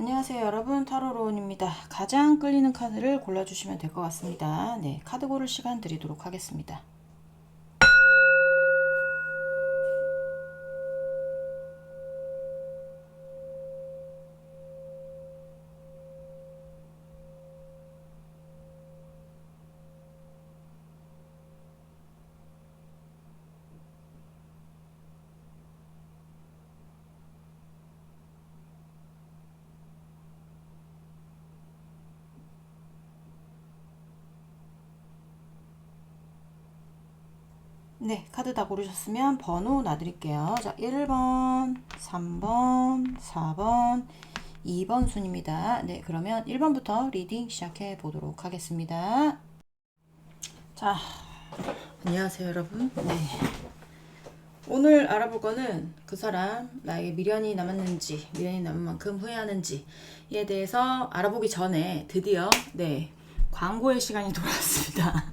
안녕하세요 여러분, 타로로운입니다. 가장 끌리는 카드를 골라주시면 될 것 같습니다. 네, 카드 고를 시간 드리도록 하겠습니다. 네, 카드 다 고르셨으면 번호 놔드릴게요. 자, 1번, 3번, 4번, 2번 순입니다. 네, 그러면 1번부터 리딩 시작해 보도록 하겠습니다. 자, 안녕하세요 여러분. 네, 오늘 알아볼 거는 그 사람 나에게 미련이 남았는지, 미련이 남은 만큼 후회하는지에 대해서 알아보기 전에 드디어 광고의 시간이 돌아왔습니다.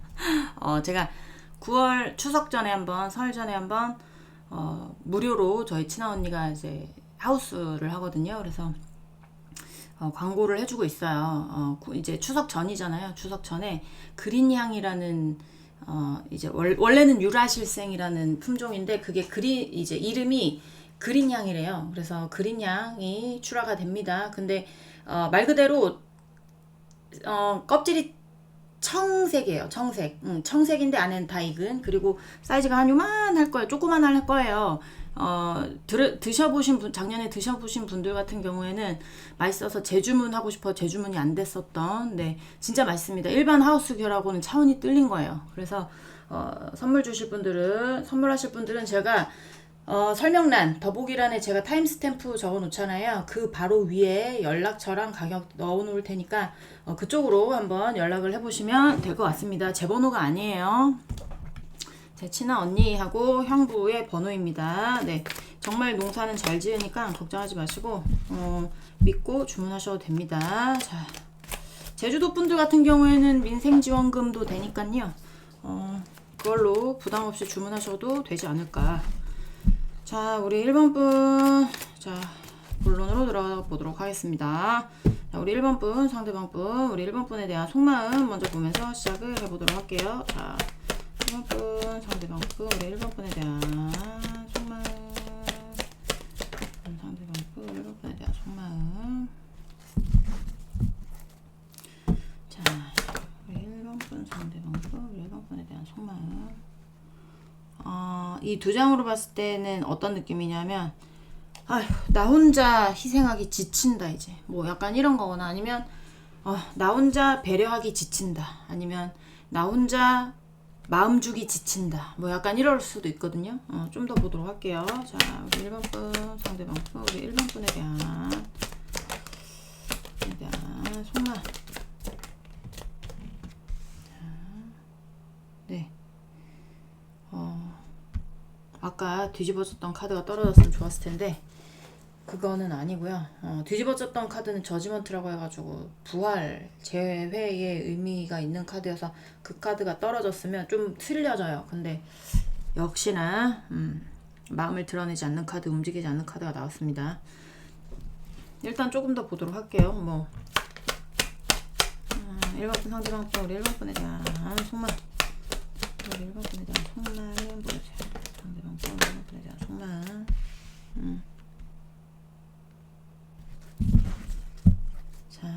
제가 9월 추석 전에 한번, 설 전에 한번 무료로 저희 친한 언니가 이제 하우스를 하거든요. 그래서 광고를 해주고 있어요. 이제 추석 전이잖아요. 추석 전에 그린향이라는 이제 원래는 유라실생이라는 품종인데 그게 이제 이름이 그린향이래요. 그래서 그린향이 출하가 됩니다. 근데 말 그대로 껍질이 청색이에요. 청색. 청색인데 안에는 다 익은. 그리고 사이즈가 한 요만할 거예요. 조그만 할 거예요. 드셔보신 분, 작년에 드셔보신 분들 같은 경우에는 맛있어서 재주문하고 싶어 재주문이 안 됐었던, 네, 진짜 맛있습니다. 일반 하우스결하고는 차원이 뚫린 거예요. 그래서 선물하실 분들은 제가 설명란, 더보기란에 제가 타임스탬프 적어 놓잖아요. 그 바로 위에 연락처랑 가격 넣어 놓을 테니까 그쪽으로 한번 연락을 해보시면 될 것 같습니다. 제 번호가 아니에요. 제 친한 언니하고 형부의 번호입니다. 네, 정말 농사는 잘 지으니까 걱정하지 마시고 믿고 주문하셔도 됩니다. 자, 제주도 분들 같은 경우에는 민생지원금도 되니까요. 그걸로 부담 없이 주문하셔도 되지 않을까. 자, 우리 1번 분, 자, 본론으로 들어가 보도록 하겠습니다. 자, 우리 1번 분, 상대방 분, 우리 1번 분에 대한 속마음 먼저 보면서 시작을 해보도록 할게요. 자, 1번 분, 상대방 분, 우리 1번 분에 대한 속마음, 상대방 분, 1번 분에 대한 속마음. 자, 우리 1번 분, 상대방 분, 우리 1번 분에 대한 속마음. 이 두 장으로 봤을 때는 어떤 느낌이냐면, 아휴, 나 혼자 희생하기 지친다, 이제. 뭐 약간 이런 거거나, 아니면, 나 혼자 배려하기 지친다. 아니면, 나 혼자 마음 주기 지친다. 뭐 약간 이럴 수도 있거든요. 좀 더 보도록 할게요. 자, 우리 1번 분, 상대방 분, 우리 1번 분에 대한 속마. 네. 아까 뒤집어졌던 카드가 떨어졌으면 좋았을 텐데 그거는 아니고요. 뒤집어졌던 카드는 저지먼트라고 해가지고 부활, 재회의 의미가 있는 카드여서 그 카드가 떨어졌으면 좀 틀려져요. 근데 역시나 마음을 드러내지 않는 카드, 움직이지 않는 카드가 나왔습니다. 일단 조금 더 보도록 할게요. 뭐 1번 분 상대방 분, 우리 1번 분에 대한 속말, 우리 1번 분에 대한 속말은 뭐였어요? 상대방 분, 1번 분에 대한 속말. 자,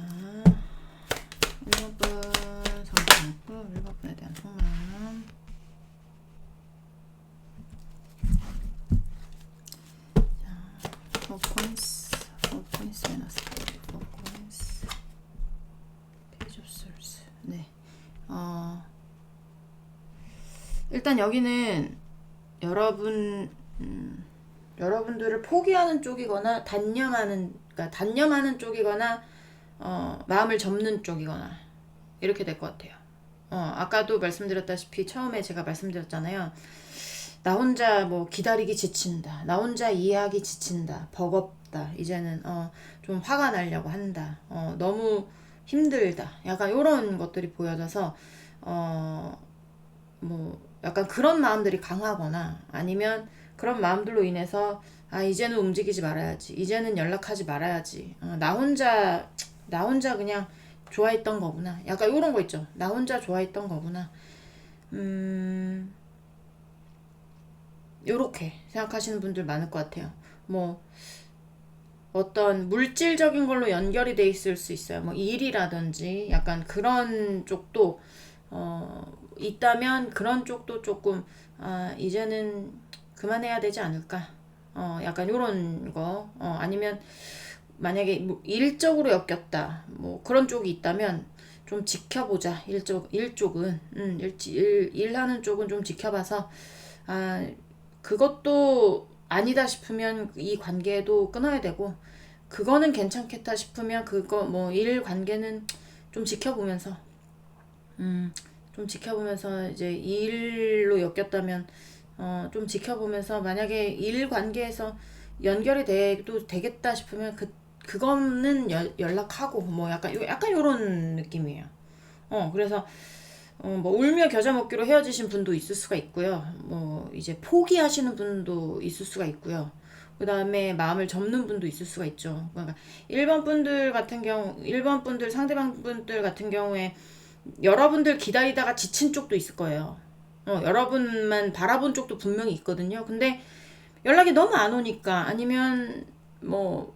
1번 분 상대방 분, 1번 분에 대한 속말. 자, 4 points 마이너스 4 points. Page of Swords. 네. 일단 여기는 여러분들을 포기하는 쪽이거나 단념하는 쪽이거나 마음을 접는 쪽이거나 이렇게 될 것 같아요. 아까도 말씀드렸다시피 처음에 제가 말씀드렸잖아요. 나 혼자 뭐 기다리기 지친다. 나 혼자 이해하기 지친다. 버겁다. 이제는 좀 화가 나려고 한다. 너무 힘들다. 약간 이런 것들이 보여져서 뭐 약간 그런 마음들이 강하거나 아니면 그런 마음들로 인해서 아, 이제는 움직이지 말아야지. 이제는 연락하지 말아야지. 나 혼자 그냥 좋아했던 거구나. 약간 이런 거 있죠. 나 혼자 좋아했던 거구나. 음, 요렇게 생각하시는 분들 많을 것 같아요. 뭐, 어떤 물질적인 걸로 연결이 돼 있을 수 있어요. 뭐, 일이라든지 약간 그런 쪽도, 있다면 그런 쪽도 조금, 아, 이제는 그만해야 되지 않을까. 약간 요런 거. 아니면 만약에 뭐 일적으로 엮였다. 뭐 그런 쪽이 있다면 좀 지켜보자. 일쪽은. 일하는 쪽은 좀 지켜봐서, 아, 그것도 아니다 싶으면 이 관계도 끊어야 되고, 그거는 괜찮겠다 싶으면 그거 뭐 일 관계는 좀 지켜보면서, 좀 지켜보면서 이제 일로 엮였다면 좀 지켜보면서 만약에 일 관계에서 연결이 돼도 되겠다 싶으면 그거는 연락하고 뭐 약간 요런 느낌이에요. 그래서 뭐 울며 겨자 먹기로 헤어지신 분도 있을 수가 있고요. 뭐 이제 포기하시는 분도 있을 수가 있고요. 그 다음에 마음을 접는 분도 있을 수가 있죠. 그러니까 1번 분들, 상대방 분들 같은 경우에 여러분들 기다리다가 지친 쪽도 있을 거예요. 여러분만 바라본 쪽도 분명히 있거든요. 근데 연락이 너무 안 오니까 아니면 뭐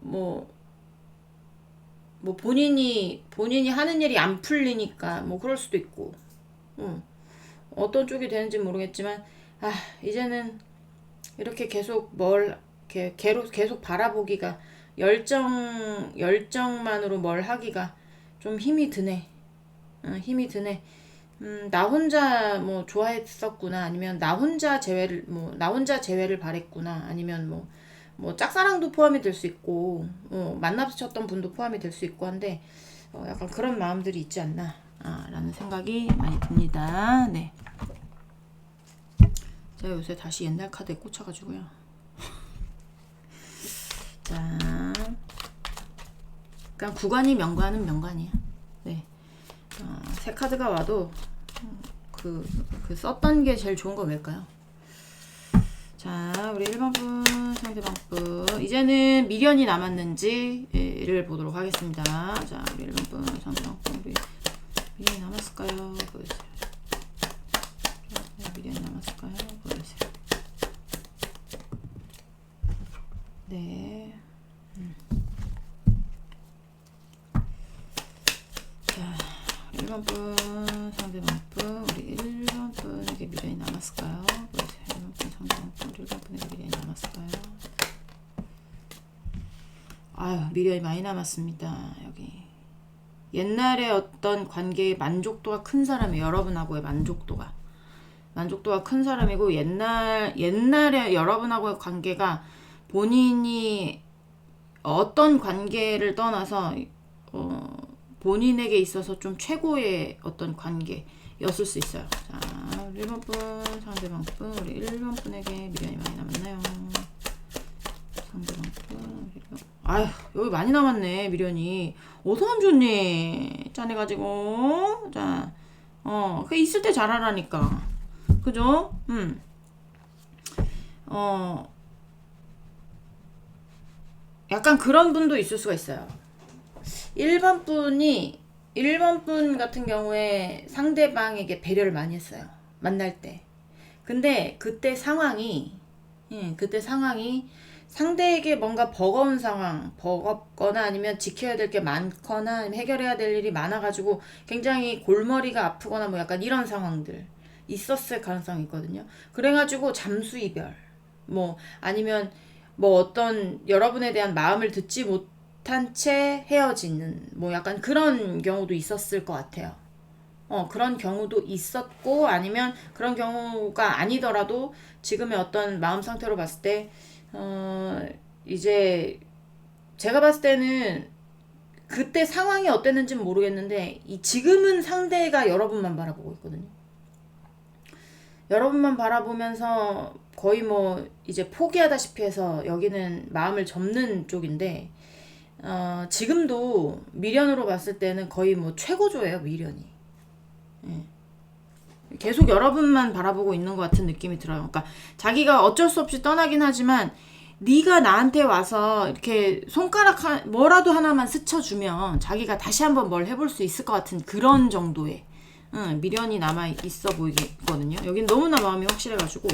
본인이 하는 일이 안 풀리니까 뭐 그럴 수도 있고. 어떤 쪽이 되는지 모르겠지만, 아, 이제는 이렇게 계속 바라보기가, 열정만으로 뭘 하기가 좀 힘이 드네. 힘이 드네. 나 혼자 뭐 좋아했었구나. 아니면 나 혼자 재회를 바랬구나. 아니면 뭐 짝사랑도 포함이 될 수 있고, 만나셨던 분도 포함이 될 수 있고 한데, 약간 그런 마음들이 있지 않나, 라는 생각이 많이 듭니다. 네. 제가 요새 다시 옛날 카드에 꽂혀가지고요. 자, 그냥 구간이 명관은 명관이야. 네. 새 카드가 와도 그 썼던 게 제일 좋은 거 뭘까요? 자, 우리 1번 분, 상대방 분. 이제는 미련이 남았는지를 보도록 하겠습니다. 자, 우리 1번 분, 상대방 분. 미련이 남았을까요? 보여주세요. 미련이 남았을까요? 보여주세요. 네. 자, 1번 분, 상대방 분. 우리 1번 분에게 미련이 남았을까요? 보여주세요. 1번 분, 상대방 분. 우리 1번 분에게 미련이 남았을까요? 아유, 미련이 많이 남았습니다. 여기. 옛날에 어떤 관계의 만족도가 큰 사람이, 여러분하고의 만족도가 큰 사람이고, 옛날에 여러분하고의 관계가 본인이 어떤 관계를 떠나서 본인에게 있어서 좀 최고의 어떤 관계였을 수 있어요. 자, 1번 분, 상대방 분, 우리 1번 분에게 미련이 많이 남았나요? 상대방 분, 아휴, 여기 많이 남았네, 미련이. 어서 안 좋니? 짠해가지고. 자, 그 있을 때 잘하라니까. 그죠? 약간 그런 분도 있을 수가 있어요. 1번 분 같은 경우에 상대방에게 배려를 많이 했어요. 만날 때. 근데 그때 상황이 상대에게 뭔가 버겁거나 아니면 지켜야 될 게 많거나 아니면 해결해야 될 일이 많아가지고 굉장히 골머리가 아프거나 뭐 약간 이런 상황들 있었을 가능성이 있거든요. 그래가지고 잠수 이별, 뭐 아니면 뭐 어떤 여러분에 대한 마음을 듣지 못한 채 헤어지는 뭐 약간 그런 경우도 있었을 것 같아요. 그런 경우도 있었고, 아니면 그런 경우가 아니더라도 지금의 어떤 마음 상태로 봤을 때 이제 제가 봤을 때는 그때 상황이 어땠는지는 모르겠는데 지금은 상대가 여러분만 바라보고 있거든요. 여러분만 바라보면서 거의 뭐 이제 포기하다시피 해서 여기는 마음을 접는 쪽인데, 지금도 미련으로 봤을 때는 거의 뭐 최고조예요, 미련이. 예. 계속 여러분만 바라보고 있는 것 같은 느낌이 들어요. 그러니까 자기가 어쩔 수 없이 떠나긴 하지만 네가 나한테 와서 이렇게 손가락 뭐라도 하나만 스쳐주면 자기가 다시 한번 뭘 해볼 수 있을 것 같은 그런 정도의 미련이 남아 있어 보이거든요. 여긴 너무나 마음이 확실해가지고.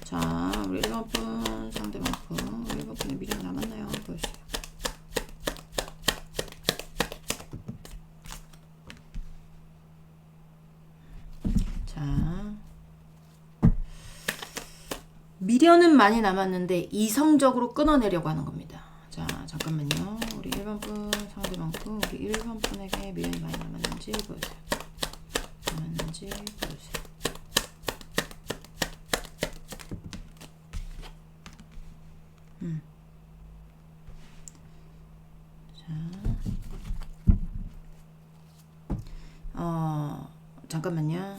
자, 우리 1번 분 상대방 분, 우리 1번 분의 미련이 남았나요? 보여주세요. 자, 미련은 많이 남았는데 이성적으로 끊어내려고 하는 겁니다. 자, 잠깐만요. 우리 1번 분 상대방 분, 우리 1번 분에게 미련이 많이 남았는지 보여주세요. 남았는지 보여주세요. 잠깐만요.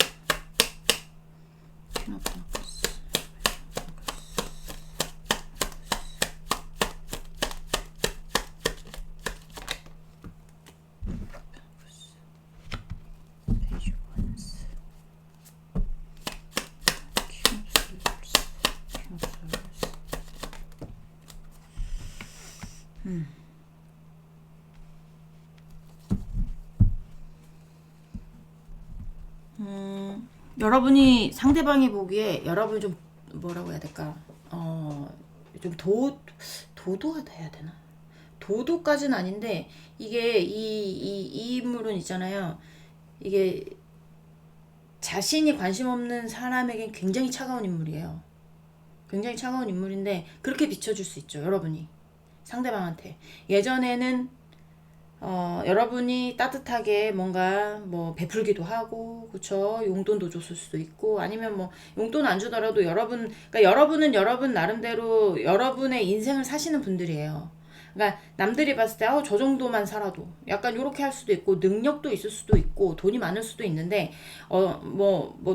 여러분이 상대방이 보기에 여러분이 좀 뭐라고 해야 될까? 좀 도도하다 해야 되나? 도도까지는 아닌데 이게 이 인물은 있잖아요. 이게 자신이 관심 없는 사람에겐 굉장히 차가운 인물이에요. 굉장히 차가운 인물인데 그렇게 비춰줄 수 있죠. 여러분이 상대방한테. 예전에는 여러분이 따뜻하게 뭔가 뭐 베풀기도 하고, 그쵸? 용돈도 줬을 수도 있고, 아니면 뭐 용돈 안 주더라도 그러니까 여러분은 여러분 나름대로 여러분의 인생을 사시는 분들이에요. 그러니까 남들이 봤을 때, 저 정도만 살아도 약간 요렇게 할 수도 있고, 능력도 있을 수도 있고, 돈이 많을 수도 있는데,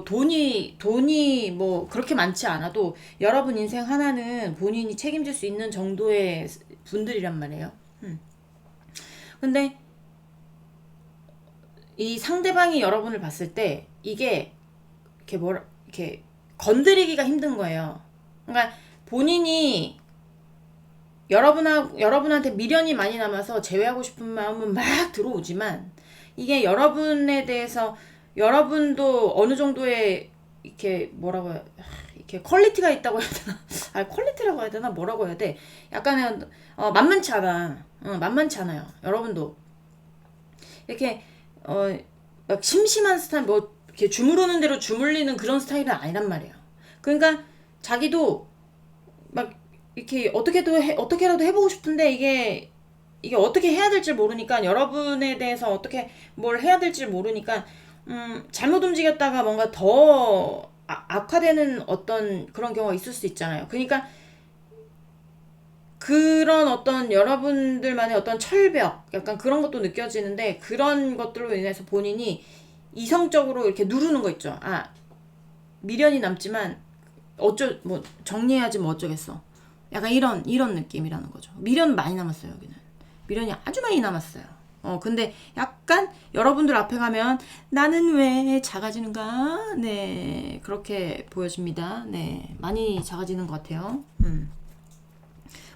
돈이 뭐 그렇게 많지 않아도 여러분 인생 하나는 본인이 책임질 수 있는 정도의 분들이란 말이에요. 근데 이 상대방이 여러분을 봤을 때 이게 이렇게 건드리기가 힘든 거예요. 그러니까 본인이 여러분한테 미련이 많이 남아서 제외하고 싶은 마음은 막 들어오지만 이게 여러분에 대해서 여러분도 어느 정도의 이렇게 이렇게 퀄리티가 있다고 해야 되나? 퀄리티라고 해야 되나? 뭐라고 해야 돼? 약간의 만만치 않아. 만만치 않아요. 여러분도 이렇게 막 심심한 스타일 뭐 이렇게 주무르는 대로 주물리는 그런 스타일은 아니란 말이에요. 그러니까 자기도 막 이렇게 어떻게라도 해보고 싶은데 이게 어떻게 해야 될지 모르니까 여러분에 대해서 어떻게 뭘 해야 될지 모르니까 잘못 움직였다가 뭔가 더 악화되는 어떤 그런 경우가 있을 수 있잖아요. 그러니까 그런 어떤 여러분들만의 어떤 철벽, 약간 그런 것도 느껴지는데 그런 것들로 인해서 본인이 이성적으로 이렇게 누르는 거 있죠. 미련이 남지만 뭐 정리해야지 뭐 어쩌겠어. 약간 이런 느낌이라는 거죠. 미련 많이 남았어요, 여기는. 미련이 아주 많이 남았어요. 근데 약간 여러분들 앞에 가면 나는 왜 작아지는가? 네, 그렇게 보여집니다. 네, 많이 작아지는 것 같아요.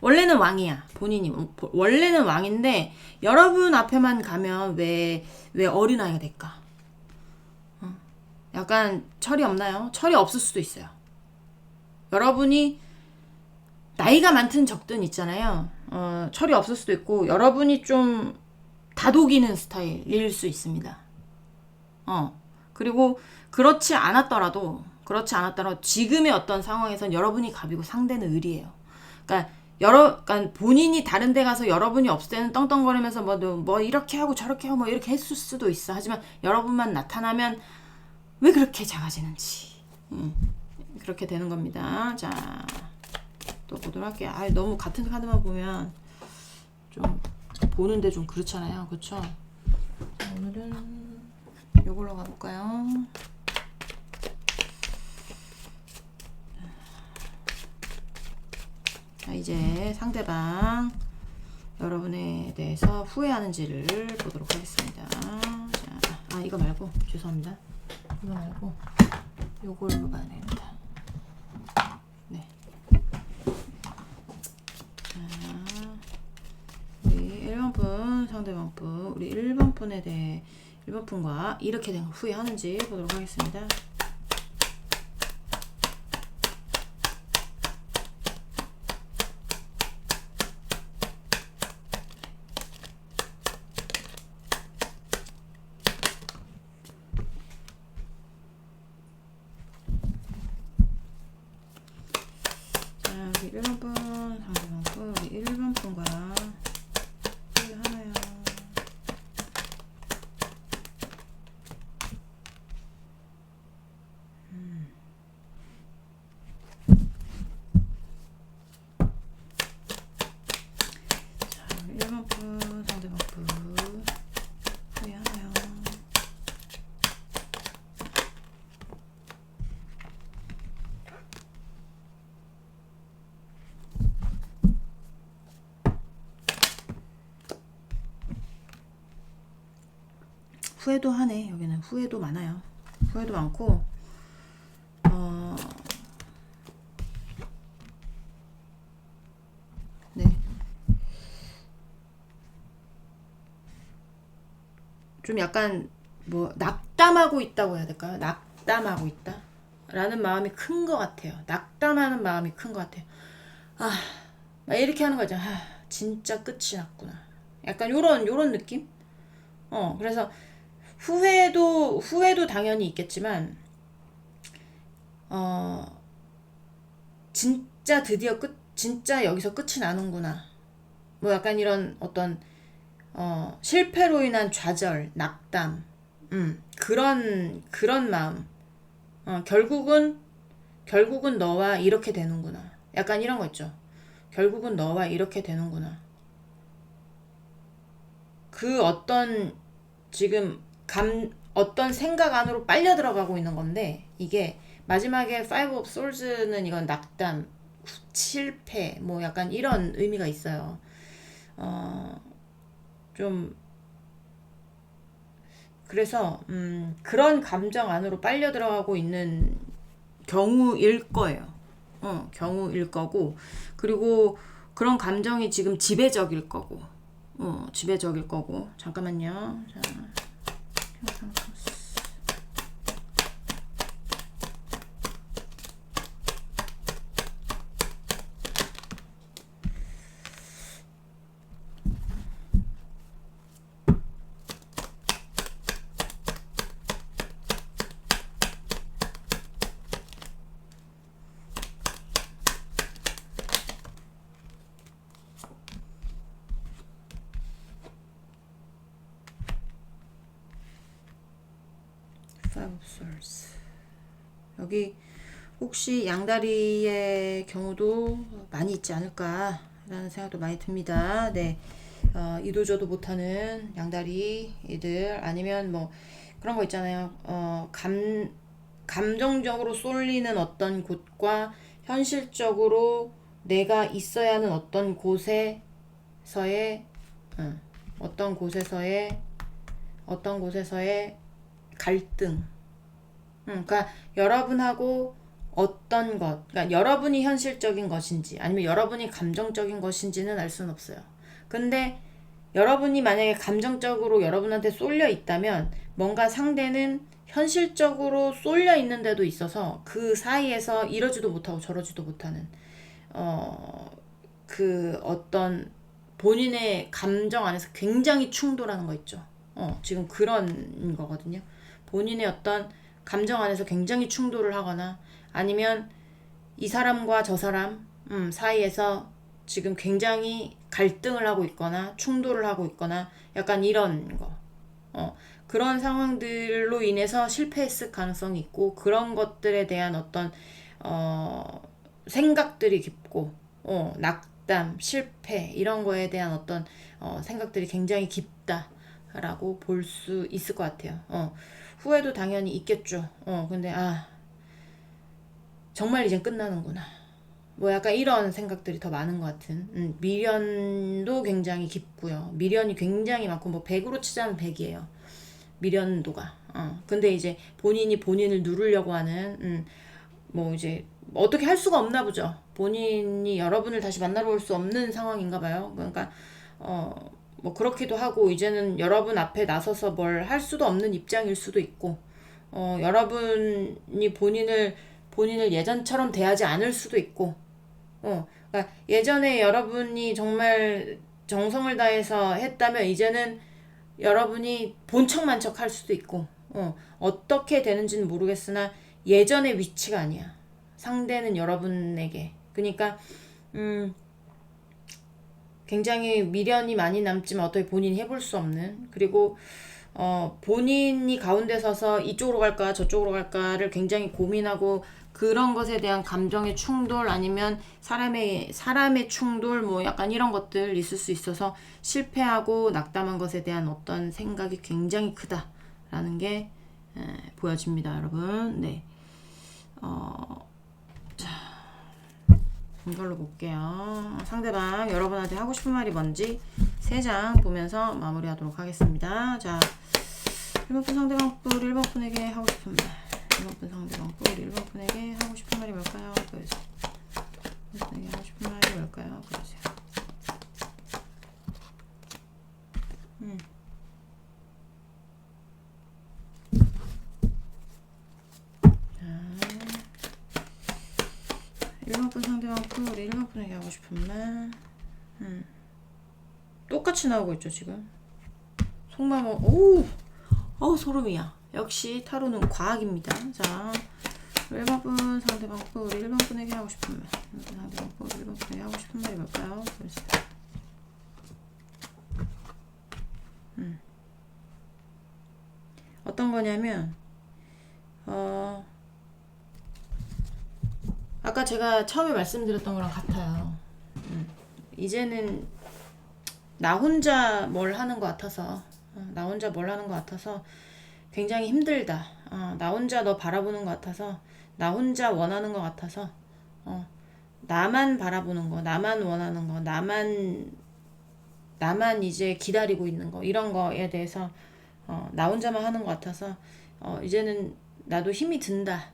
원래는 왕이야. 본인이 원래는 왕인데 여러분 앞에만 가면 왜 어린아이가 될까? 약간 철이 없나요? 철이 없을 수도 있어요. 여러분이 나이가 많든 적든 있잖아요. 철이 없을 수도 있고 여러분이 좀 다독이는 스타일일 수 있습니다. 그리고 그렇지 않았더라도 지금의 어떤 상황에선 여러분이 갑이고 상대는 을이에요. 그러니까 본인이 다른 데 가서 여러분이 없을 때는 떵떵거리면서 뭐 이렇게 하고 저렇게 하고 뭐 이렇게 했을 수도 있어. 하지만 여러분만 나타나면 왜 그렇게 작아지는지 그렇게 되는 겁니다. 자, 또 보도록 할게요. 너무 같은 카드만 보면 좀 보는데 좀 그렇잖아요. 그쵸? 자, 오늘은 이걸로 가볼까요? 자, 이제 상대방 여러분에 대해서 후회하는지를 보도록 하겠습니다. 자, 이거 말고 죄송합니다. 이거 말고 요걸로 봐야 되겠다. 네. 상대방 분, 우리 1번 분에 대해 1번 분과 이렇게 된 걸 후회하는지 보도록 하겠습니다. 자, 우리 1번 분, 상대방 분, 우리 1번 분과 후회하나요? 자, 우리 1번 분, 상대방 분 후회하나요? 후회도 하네. 여기는 후회도 많아요. 후회도 많고 네. 좀 약간 뭐 낙담하고 있다고 해야 될까요? 낙담하고 있다 라는 마음이 큰 것 같아요. 낙담하는 마음이 큰 것 같아요. 막 이렇게 하는 거죠. 진짜 끝이 났구나. 약간 요런 느낌? 그래서 후회도 당연히 있겠지만, 진짜 드디어 진짜 여기서 끝이 나는구나. 뭐 약간 이런 어떤, 실패로 인한 좌절, 낙담, 그런 마음. 결국은 너와 이렇게 되는구나. 약간 이런 거 있죠. 결국은 너와 이렇게 되는구나. 그 어떤, 지금, 어떤 생각 안으로 빨려 들어가고 있는 건데, 이게 마지막에 Five of Souls는 이건 낙담, 실패, 뭐 약간 이런 의미가 있어요. 좀 그래서 그런 감정 안으로 빨려 들어가고 있는 경우일 거예요. 경우일 거고, 그리고 그런 감정이 지금 지배적일 거고, 지배적일 거고. 잠깐만요. 자, Five of Swords. 여기 혹시 양다리의 경우도 많이 있지 않을까라는 생각도 많이 듭니다. 네, 이도저도 못하는 양다리들, 아니면 뭐 그런 거 있잖아요. 감정적으로 쏠리는 어떤 곳과 현실적으로 내가 있어야 하는 어떤 곳에서의 어떤 곳에서의 갈등. 그러니까 여러분하고 어떤 것, 그러니까 여러분이 현실적인 것인지 아니면 여러분이 감정적인 것인지는 알 수는 없어요. 근데 여러분이 만약에 감정적으로 여러분한테 쏠려 있다면, 뭔가 상대는 현실적으로 쏠려 있는 데도 있어서 그 사이에서 이러지도 못하고 저러지도 못하는 그 어떤 본인의 감정 안에서 굉장히 충돌하는 거 있죠. 지금 그런 거거든요. 본인의 어떤 감정 안에서 굉장히 충돌을 하거나, 아니면 이 사람과 저 사람 사이에서 지금 굉장히 갈등을 하고 있거나 충돌을 하고 있거나, 약간 이런 거. 그런 상황들로 인해서 실패했을 가능성이 있고, 그런 것들에 대한 어떤 생각들이 깊고, 낙담, 실패 이런 거에 대한 어떤 생각들이 굉장히 깊다라고 볼 수 있을 것 같아요. 후회도 당연히 있겠죠. 근데 정말 이젠 끝나는구나. 뭐 약간 이런 생각들이 더 많은 것 같은. 미련도 굉장히 깊고요. 미련이 굉장히 많고, 뭐 100으로 치자면 100이에요. 미련도가. 근데 이제 본인이 본인을 누르려고 하는, 뭐 이제 어떻게 할 수가 없나 보죠. 본인이 여러분을 다시 만나러 올 수 없는 상황인가 봐요. 그러니까 뭐 그렇기도 하고 이제는 여러분 앞에 나서서 뭘 할 수도 없는 입장일 수도 있고 여러분이 본인을 예전처럼 대하지 않을 수도 있고 그러니까 예전에 여러분이 정말 정성을 다해서 했다면 이제는 여러분이 본척만척 할 수도 있고 어떻게 되는지는 모르겠으나 예전의 위치가 아니야. 상대는 여러분에게. 그러니까 굉장히 미련이 많이 남지만 어떻게 본인이 해볼 수 없는, 그리고 본인이 가운데 서서 이쪽으로 갈까 저쪽으로 갈까를 굉장히 고민하고 그런 것에 대한 감정의 충돌 아니면 사람의 충돌 뭐 약간 이런 것들 있을 수 있어서 실패하고 낙담한 것에 대한 어떤 생각이 굉장히 크다라는 게 보여집니다, 여러분. 네. 자, 이걸로 볼게요. 상대방 여러분한테 하고 싶은 말이 뭔지 3장 보면서 마무리하도록 하겠습니다. 자, 1번 분 상대방 뿔 1번 분에게 하고 싶은 말. 1번 분 상대방 뿔 1번 분에게 하고 싶은 말이 뭘까요? 보여주세요. 1번 분에게 하고 싶은 말이 뭘까요? 보여주세요. 자, 1번 분 상대방 뿔 1번 분에게 하고 싶은 말. 똑같이 나오고 있죠, 지금. 속마음, 소름이야. 역시 타로는 과학입니다. 자, 1번 분 상대방 뿔 1번 분에게 하고 싶은 말. 1번 분 상대방 뿔 1번 분에게 하고 싶은 말이 뭘까요? 보여주세요. 어떤 거냐면, 아까 제가 처음에 말씀드렸던 거랑 같아요. 이제는 나 혼자 뭘 하는 것 같아서, 굉장히 힘들다. 나 혼자 너 바라보는 것 같아서, 나 혼자 원하는 것 같아서, 나만 바라보는 거, 나만 원하는 거, 나만 이제 기다리고 있는 거, 이런 거에 대해서 나 혼자만 하는 것 같아서 이제는 나도 힘이 든다.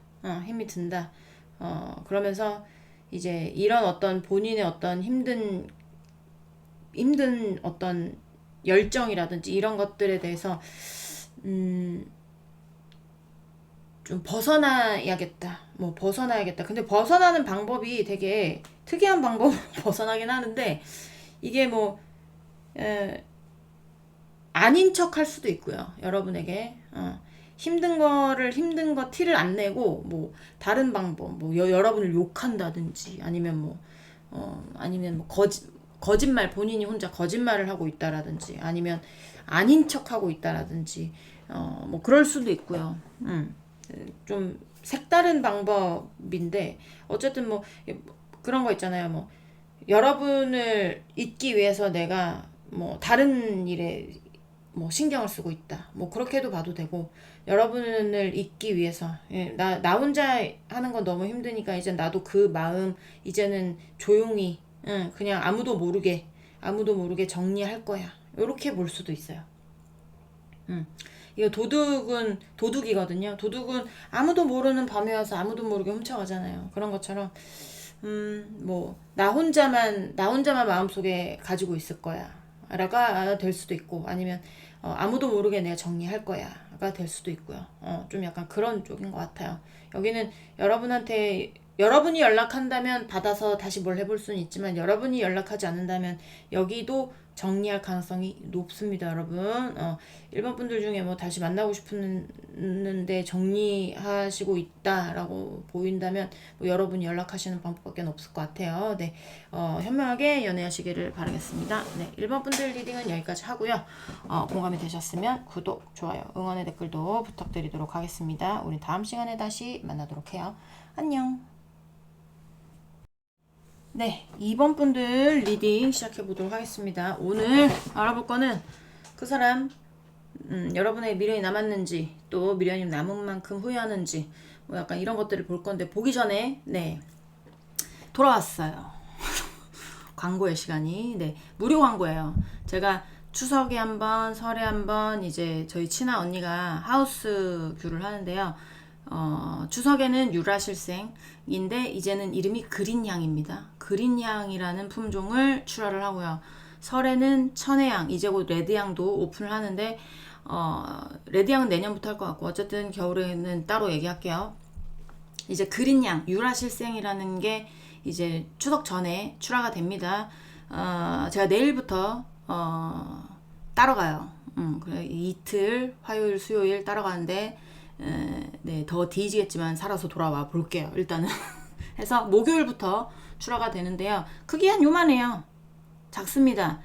그러면서 이제 이런 어떤 본인의 어떤 힘든 어떤 열정이라든지 이런 것들에 대해서 좀 벗어나야겠다. 근데 벗어나는 방법이 되게 특이한 방법으로 벗어나긴 하는데 이게 뭐 아닌 척 할 수도 있고요. 여러분에게 힘든 거 티를 안 내고 뭐 다른 방법 뭐 여러분을 욕한다든지 아니면 거짓말 본인이 혼자 거짓말을 하고 있다라든지 아니면 아닌 척 하고 있다라든지 뭐 그럴 수도 있고요. 좀 색다른 방법인데 어쨌든 뭐 그런 거 있잖아요. 뭐 여러분을 잊기 위해서 내가 뭐 다른 일에 뭐 신경을 쓰고 있다. 뭐 그렇게도 봐도 되고 여러분을 잊기 위해서 나 혼자 하는 건 너무 힘드니까 이제 나도 그 마음 이제는 조용히 그냥 아무도 모르게 정리할 거야. 요렇게 볼 수도 있어요. 이거 도둑이거든요. 도둑은 아무도 모르는 밤에 와서 아무도 모르게 훔쳐가잖아요. 그런 것처럼 뭐 나 혼자만 마음속에 가지고 있을 거야 라가 될 수도 있고 아니면 아무도 모르게 내가 정리할 거야 가 될 수도 있고요. 좀 약간 그런 쪽인 것 같아요. 여기는 여러분이 연락한다면 받아서 다시 뭘 해볼 수는 있지만 여러분이 연락하지 않는다면 여기도 정리할 가능성이 높습니다, 여러분. 1번 분들 중에 뭐 다시 만나고 싶은데 정리하시고 있다라고 보인다면 뭐 여러분이 연락하시는 방법밖에 없을 것 같아요. 네, 현명하게 연애하시기를 바라겠습니다. 네, 1번 분들 리딩은 여기까지 하고요. 공감이 되셨으면 구독, 좋아요, 응원의 댓글도 부탁드리도록 하겠습니다. 우리 다음 시간에 다시 만나도록 해요. 안녕. 네, 2번 분들 리딩 시작해 보도록 하겠습니다. 오늘 알아볼 거는 그 사람 여러분의 미련이 남았는지 또 미련이 남은 만큼 후회하는지 뭐 약간 이런 것들을 볼 건데 보기 전에 네 돌아왔어요. 광고의 시간이 무료 광고예요. 제가 추석에 한번 설에 한번 이제 저희 친한 언니가 하우스 뷰를 하는데요. 추석에는 유라실생인데 이제는 이름이 그린향입니다. 그린향이라는 품종을 출하를 하고요. 설에는 천혜향, 이제 곧 레드향도 오픈을 하는데 레드향은 내년부터 할 것 같고 어쨌든 겨울에는 따로 얘기할게요. 이제 그린향, 유라실생이라는 게 이제 추석 전에 출하가 됩니다. 제가 내일부터 따러 가요. 그래 이틀 화요일 수요일 따러 가는데 네, 더 뒤지겠지만 살아서 돌아와 볼게요. 일단은 해서 목요일부터 출하가 되는데요. 크기 한 요만해요. 작습니다.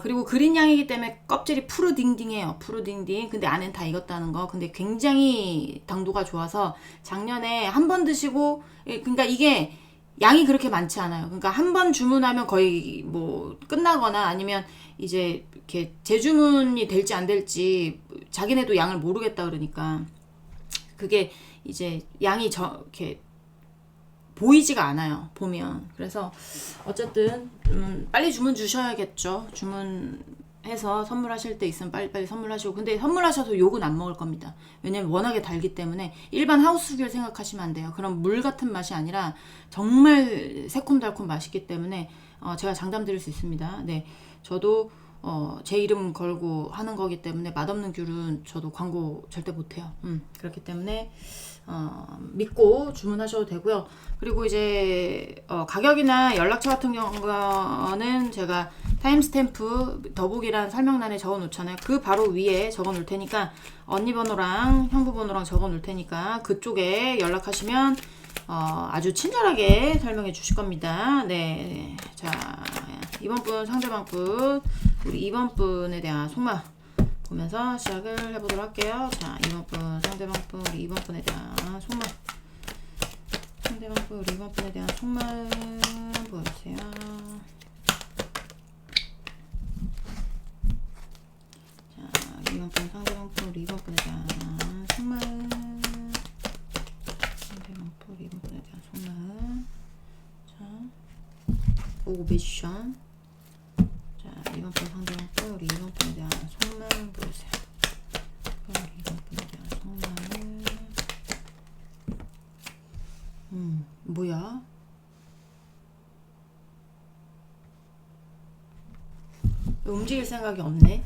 그리고 그린 양이기 때문에 껍질이 푸르딩딩해요. 푸르딩딩. 근데 안엔 다 익었다는 거. 근데 굉장히 당도가 좋아서 작년에 한 번 드시고, 그러니까 이게 양이 그렇게 많지 않아요. 그러니까 한 번 주문하면 거의 뭐 끝나거나 아니면 이제 이렇게 재주문이 될지 안 될지 자기네도 양을 모르겠다 그러니까 그게 이제 양이 이렇게 보이지가 않아요. 보면. 그래서 어쨌든 빨리 주문 주셔야겠죠. 주문해서 선물하실 때 있으면 빨리빨리 선물하시고. 근데 선물하셔도 욕은 안 먹을 겁니다. 왜냐면 워낙에 달기 때문에 일반 하우스귤 생각하시면 안 돼요. 그런 물 같은 맛이 아니라 정말 새콤달콤 맛있기 때문에 제가 장담 드릴 수 있습니다. 네, 저도 제 이름 걸고 하는 거기 때문에 맛없는 귤은 저도 광고 절대 못해요. 그렇기 때문에 믿고 주문하셔도 되고요. 그리고 이제 가격이나 연락처 같은 경우는 제가 타임스탬프 더보기란 설명란에 적어 놓잖아요. 그 바로 위에 적어 놓을 테니까 언니 번호랑 형부 번호랑 적어 놓을 테니까 그쪽에 연락하시면 아주 친절하게 설명해 주실 겁니다. 네, 자 이번 분 상대방 분 우리 2번 분에 대한 속마 보면서 시작을 해보도록 할게요. 자, 2번 분, 상대방 분, 우리 2번 분에 대한 속마. 상대방 분, 우리 2번 분에 대한 속마 보여주세요. 자, 2번 분, 상대방 분, 우리 2번 분에 대한 속마. 상대방 분, 우리 2번 분에 대한 속마. 자, 오베션. 자, 2번 분 상대방 분, 우리 2번 분에 대한 속마 보여주세요. 우리 2번 분에 대한 속마를 뭐야? 움직일 생각이 없네.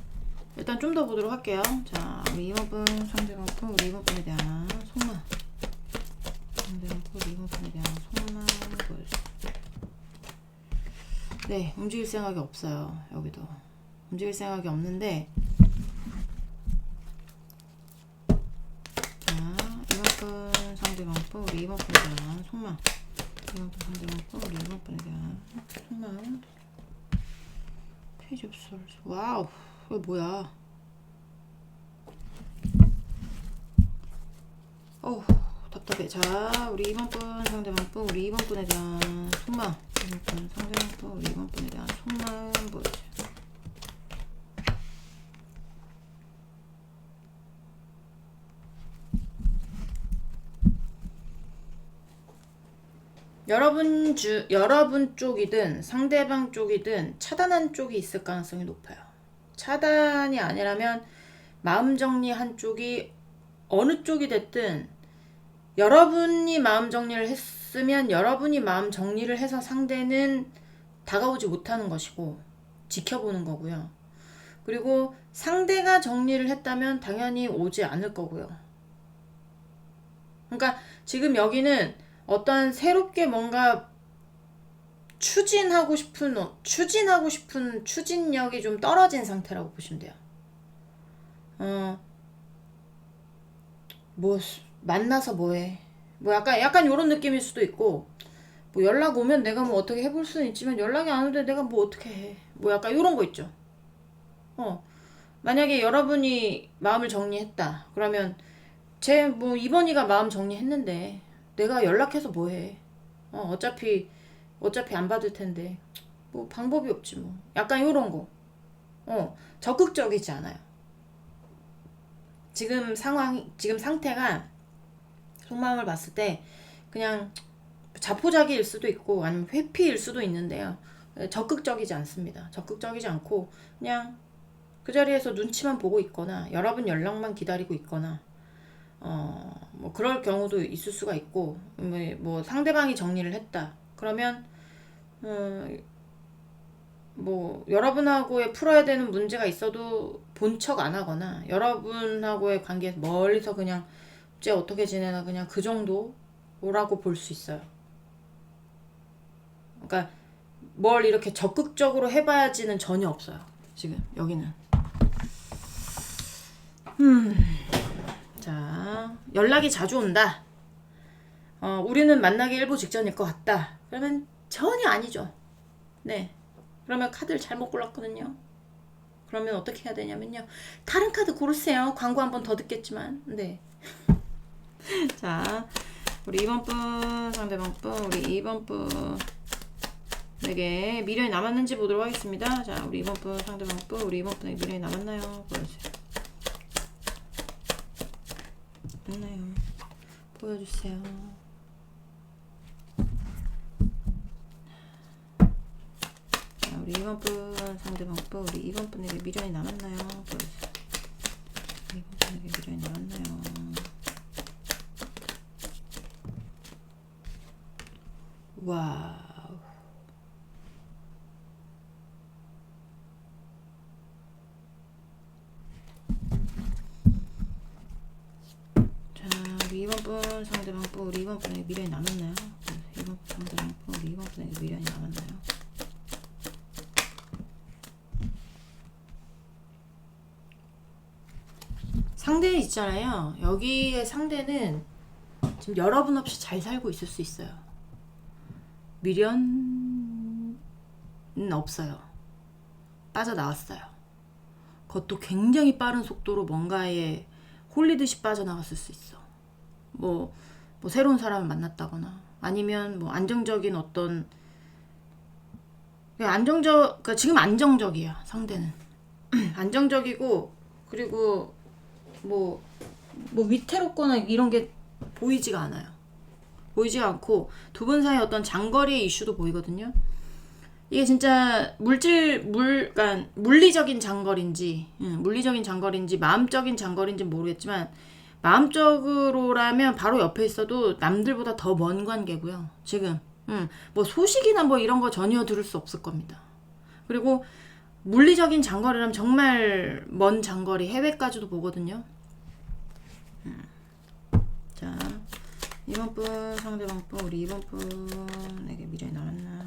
일단 좀 더 보도록 할게요. 자, 우리 2번 분 상대방 분, 우리 2번 분에 대한 속마. 상대방 분, 우리 2번 분에 대한 속마 보여주세요. 네, 움직일 생각이 없어요. 여기도 움직일 생각이 없는데 자, 2번 분 상대방 분, 우리 2번 분에 대한 속마. 2번 분 상대방 분, 우리 2번 분에 대한 속마. 페이지 없어. 와우, 이거 뭐야? 어우, 답답해. 자, 우리 2번 분 상대방 분, 우리 2번 분에 대한 속마. 2번 분 상대방 분, 우리 2번 분에 대한 속마 보여주세요. 여러분 쪽이든 상대방 쪽이든 차단한 쪽이 있을 가능성이 높아요. 차단이 아니라면 마음 정리한 쪽이 어느 쪽이 됐든 여러분이 마음 정리를 했으면 여러분이 마음 정리를 해서 상대는 다가오지 못하는 것이고 지켜보는 거고요. 그리고 상대가 정리를 했다면 당연히 오지 않을 거고요. 그러니까 지금 여기는 어떠한 새롭게 뭔가 추진하고 싶은 추진력이 좀 떨어진 상태라고 보시면 돼요. 뭐 만나서 뭐해? 뭐 약간 요런 느낌일 수도 있고, 뭐 연락 오면 내가 뭐 어떻게 해볼 수는 있지만 연락이 안 오는데 내가 뭐 어떻게 해? 뭐 약간 요런 거 있죠. 만약에 여러분이 마음을 정리했다. 그러면 제 뭐 이번이가 마음 정리했는데 내가 연락해서 뭐해? 어차피 안 받을 텐데 뭐 방법이 없지 뭐. 약간 요런 거. 적극적이지 않아요. 지금 상태가 속마음을 봤을 때 그냥 자포자기일 수도 있고 아니면 회피일 수도 있는데요. 적극적이지 않습니다. 적극적이지 않고 그냥 그 자리에서 눈치만 보고 있거나 여러분 연락만 기다리고 있거나 뭐 그럴 경우도 있을 수가 있고 뭐 상대방이 정리를 했다. 그러면 뭐 여러분하고의 풀어야 되는 문제가 있어도 본 척 안 하거나 여러분하고의 관계에서 멀리서 그냥 쟤 어떻게 지내나 그냥 그 정도라고 볼 수 있어요. 그러니까 뭘 이렇게 적극적으로 해봐야지는 전혀 없어요. 지금 여기는. 자, 연락이 자주 온다. 우리는 만나기 일보 직전일 것 같다. 그러면 전혀 아니죠. 네. 그러면 카드를 잘못 골랐거든요. 그러면 어떻게 해야 되냐면요. 다른 카드 고르세요. 광고 한 번 더 듣겠지만. 네. 자, 우리 2번 분, 상대방 분, 우리 2번 분에게 미련이 남았는지 보도록 하겠습니다. 자, 우리 2번 분, 상대방 분, 우리 2번 분에게 미련이 남았나요? 보여주세요. 있나요? 보여주세요. 자, 우리 2번 분, 상대방 분, 우리 2번 분에게 미련이 남았나요? 보여주세요. 2번 분에게 미련이 남았나요? 와우. 자, 우리 2번 분, 상대방 분, 우리 2번 분에게 미련이 남았나요? 2번 상대방 분, 우리 2번 분에게 미련이 남았나요? 상대 있잖아요. 여기에 상대는 지금 여러분 없이 잘 살고 있을 수 있어요. 미련은 없어요. 빠져나왔어요. 그것도 굉장히 빠른 속도로 뭔가에 홀리듯이 빠져나갔을 수 있어. 뭐 새로운 사람을 만났다거나 아니면 뭐 안정적인 어떤 그러니까 지금 안정적이야. 상대는 안정적이고 그리고 뭐 위태롭거나 이런 게 보이지가 않아요. 보이지가 않고 두 분 사이 어떤 장거리의 이슈도 보이거든요. 이게 진짜 그러니까 물리적인 장거리인지 마음적인 장거리인지 모르겠지만 마음적으로라면 바로 옆에 있어도 남들보다 더 먼 관계고요. 지금 뭐 소식이나 뭐 이런 거 전혀 들을 수 없을 겁니다. 그리고 물리적인 장거리라면 정말 먼 장거리 해외까지도 보거든요. 자, 2번 분, 상대방 분, 우리 2번 분에게 미련이 남았나요?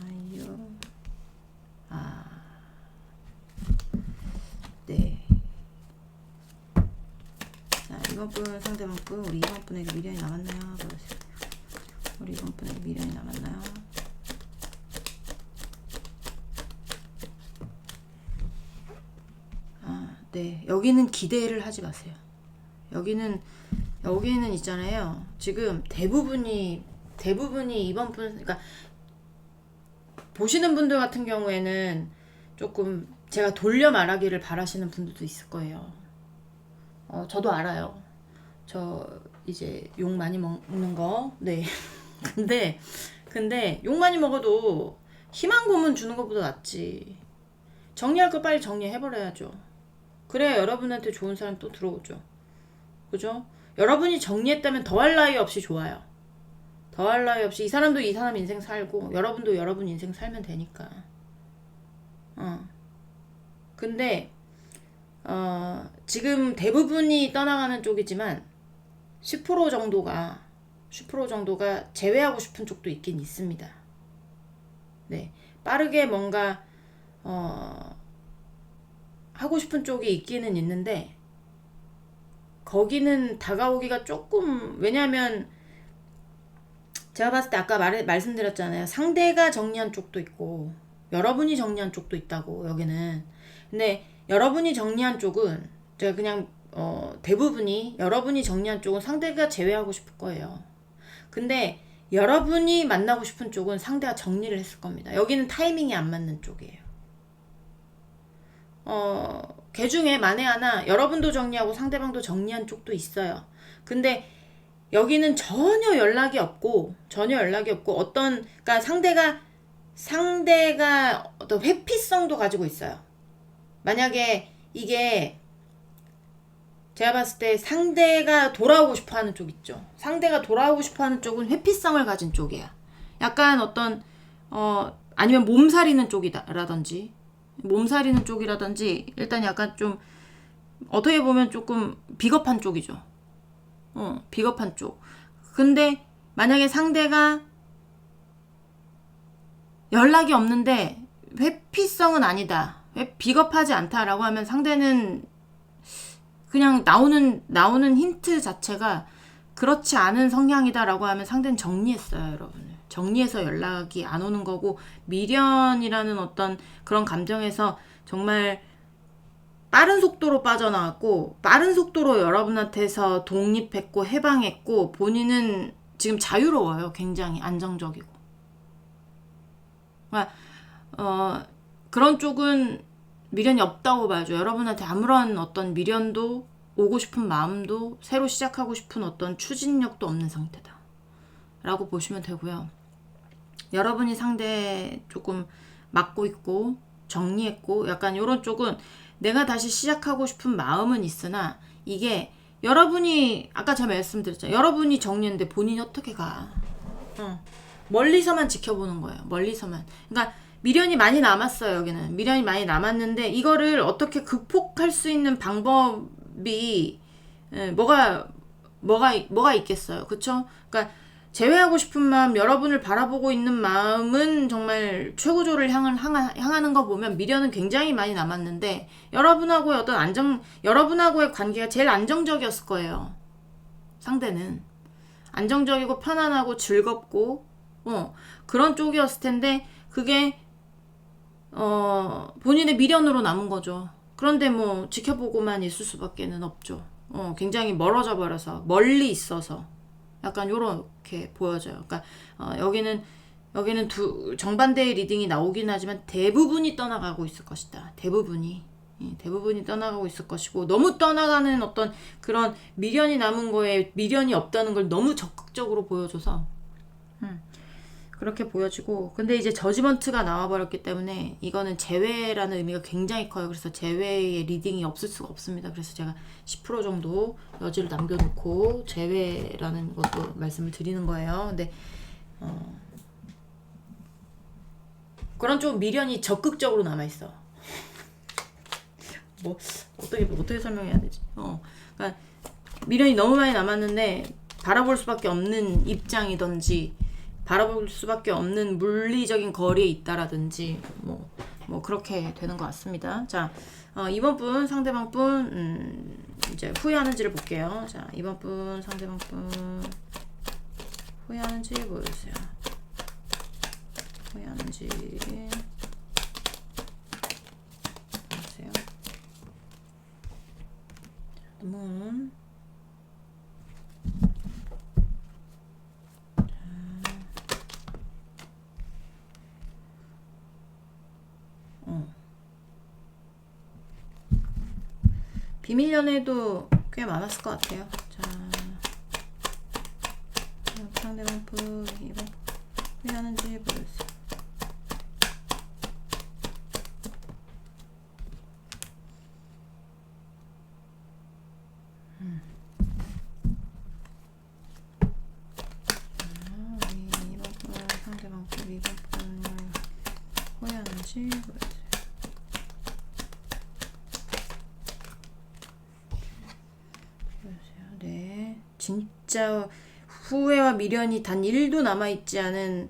네. 자, 2번 분, 상대방 분, 우리 2번 분에게 미련이 남았나요? 보여주세요. 우리 2번 분에게 미련이 남았나요? 네. 여기는 기대를 하지 마세요. 여기는 있잖아요. 지금 대부분이 2번 분, 그러니까 보시는 분들 같은 경우에는 조금 제가 돌려 말하기를 바라시는 분들도 있을 거예요. 저도 알아요. 저 이제 욕 많이 먹는 거. 네. 근데 욕 많이 먹어도 희망 고문 주는 것보다 낫지. 정리할 거 빨리 정리해버려야죠. 그래야 여러분한테 좋은 사람 또 들어오죠. 그죠? 여러분이 정리했다면 더할 나위 없이 좋아요. 더할 나위 없이 이 사람도 이 사람 인생 살고 여러분도 여러분 인생 살면 되니까. 근데 지금 대부분이 떠나가는 쪽이지만 10% 정도가 제외하고 싶은 쪽도 있긴 있습니다. 네. 빠르게 뭔가 하고 싶은 쪽이 있기는 있는데 거기는 다가오기가 조금, 왜냐면 제가 봤을 때 아까 말씀드렸잖아요. 상대가 정리한 쪽도 있고 여러분이 정리한 쪽도 있다고. 여기는. 근데 여러분이 정리한 쪽은 제가 그냥 대부분이 여러분이 정리한 쪽은 상대가 제외하고 싶을 거예요. 근데 여러분이 만나고 싶은 쪽은 상대가 정리를 했을 겁니다. 여기는 타이밍이 안 맞는 쪽이에요. 개 중에 만에 하나 여러분도 정리하고 상대방도 정리한 쪽도 있어요. 근데 여기는 전혀 연락이 없고 어떤, 그러니까 상대가 어떤 회피성도 가지고 있어요. 만약에 이게 제가 봤을 때 상대가 돌아오고 싶어 하는 쪽 있죠. 상대가 돌아오고 싶어 하는 쪽은 회피성을 가진 쪽이야. 약간 어떤 아니면 몸살이는 쪽이라든지 몸살이는 쪽이라든지 일단 약간 좀 어떻게 보면 조금 비겁한 쪽이죠. 비겁한 쪽. 근데 만약에 상대가 연락이 없는데 회피성은 아니다, 비겁하지 않다라고 하면 상대는 그냥 나오는 힌트 자체가 그렇지 않은 성향이다라고 하면 상대는 정리했어요, 여러분. 정리해서 연락이 안 오는 거고, 미련이라는 어떤 그런 감정에서 정말 빠른 속도로 빠져나왔고, 빠른 속도로 여러분한테서 독립했고 해방했고, 본인은 지금 자유로워요. 굉장히 안정적이고. 그러니까 그런 쪽은 미련이 없다고 봐야죠. 여러분한테 아무런 어떤 미련도, 오고 싶은 마음도, 새로 시작하고 싶은 어떤 추진력도 없는 상태다 라고 보시면 되고요. 여러분이 상대 조금 막고 있고 정리했고 약간 이런 쪽은 내가 다시 시작하고 싶은 마음은 있으나, 이게 여러분이 아까 제가 말씀드렸잖아요. 여러분이 정리했는데 본인이 어떻게 가. 멀리서만 지켜보는 거예요. 멀리서만. 그러니까 미련이 많이 남았어요. 여기는 미련이 많이 남았는데, 이거를 어떻게 극복할 수 있는 방법이 뭐가 있겠어요. 그쵸? 그러니까 제외하고 싶은 마음, 여러분을 바라보고 있는 마음은 정말 최고조를 향하는 거 보면 미련은 굉장히 많이 남았는데, 여러분하고의 여러분하고의 관계가 제일 안정적이었을 거예요. 상대는 안정적이고 편안하고 즐겁고 그런 쪽이었을 텐데, 그게 본인의 미련으로 남은 거죠. 그런데 뭐 지켜보고만 있을 수밖에는 없죠. 굉장히 멀어져 버려서, 멀리 있어서 약간 요렇게 보여져요. 그러니까 여기는 정반대의 리딩이 나오긴 하지만 대부분이 떠나가고 있을 것이다. 대부분이 떠나가고 있을 것이고, 너무 떠나가는 어떤 그런 미련이 남은 거에 미련이 없다는 걸 너무 적극적으로 보여줘서 그렇게 보여지고, 근데 이제 저지먼트가 나와버렸기 때문에 이거는 제외라는 의미가 굉장히 커요. 그래서 제외의 리딩이 없을 수가 없습니다. 그래서 제가 10% 정도 여지를 남겨놓고 제외라는 것도 말씀을 드리는 거예요. 근데 그런 좀 미련이 적극적으로 남아있어. 뭐 어떻게 설명해야 되지? 그러니까 미련이 너무 많이 남았는데 바라볼 수밖에 없는 입장이든지, 바라볼 수밖에 없는 물리적인 거리에 있다라든지 뭐 그렇게 되는 것 같습니다. 자, 이번 분 상대방 분 이제 후회하는지를 볼게요. 자, 이번 분 상대방 분 후회하는지 보여주세요. 후회하는지 보세요. 문 비밀 연애도 꽤 많았을 것 같아요. 자, 상대방 분 이거 왜 하는지 보여주세요. 이번 분 상대방 분 이번 분 왜 하는지 보여주세요. 네, 진짜 후회와 미련이 단 1도 남아있지 않은,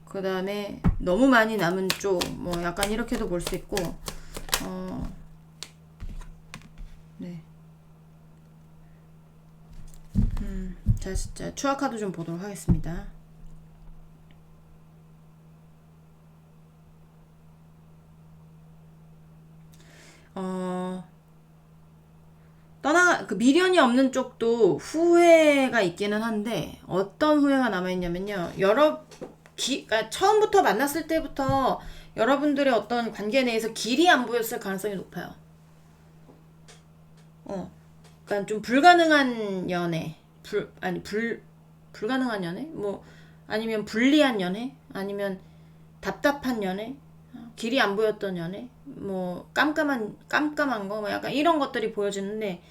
그 다음에 너무 많이 남은 쪽, 약간 이렇게도 볼 수 있고, 네. 자, 진짜 추억 카드 좀 보도록 하겠습니다. 그 미련이 없는 쪽도 후회가 있기는 한데, 어떤 후회가 남아있냐면요. 그러니까 처음부터 만났을 때부터 여러분들의 어떤 관계 내에서 길이 안 보였을 가능성이 높아요. 그러니까 좀 불가능한 연애, 불가능한 연애? 아니면 불리한 연애? 아니면 답답한 연애? 길이 안 보였던 연애? 깜깜한 거? 약간 이런 것들이 보여지는데,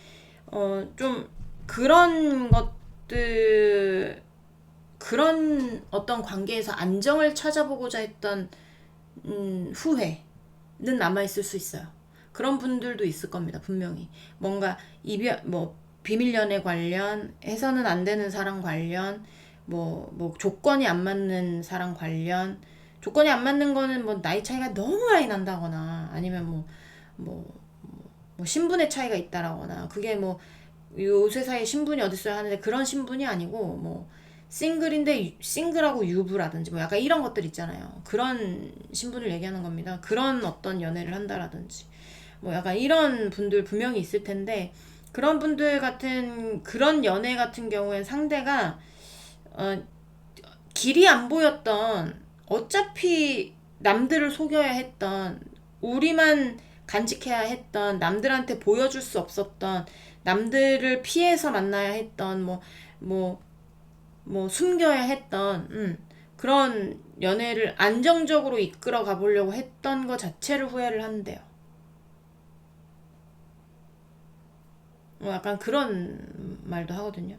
좀 그런 것들, 그런 어떤 관계에서 안정을 찾아보고자 했던 후회는 남아있을 수 있어요. 그런 분들도 있을 겁니다. 분명히. 뭔가 이별, 뭐, 비밀 연애 관련, 해서는 안 되는 사랑 관련, 뭐, 조건이 안 맞는 사랑 관련, 조건이 안 맞는 거는 뭐, 나이 차이가 너무 많이 난다거나, 아니면 뭐 신분의 차이가 있다라거나, 그게 뭐, 요새 사이에 신분이 어딨어요 하는데 그런 신분이 아니고, 뭐, 싱글인데 싱글하고 유부라든지 뭐 약간 이런 것들 있잖아요. 그런 신분을 얘기하는 겁니다. 그런 어떤 연애를 한다라든지 뭐 약간 이런 분들 분명히 있을 텐데, 그런 분들 같은 그런 연애 같은 경우엔 상대가 길이 안 보였던, 어차피 남들을 속여야 했던, 우리만 간직해야 했던, 남들한테 보여줄 수 없었던, 남들을 피해서 만나야 했던, 뭐 숨겨야 했던 그런 연애를 안정적으로 이끌어 가보려고 했던 것 자체를 후회를 한대요. 뭐 약간 그런 말도 하거든요.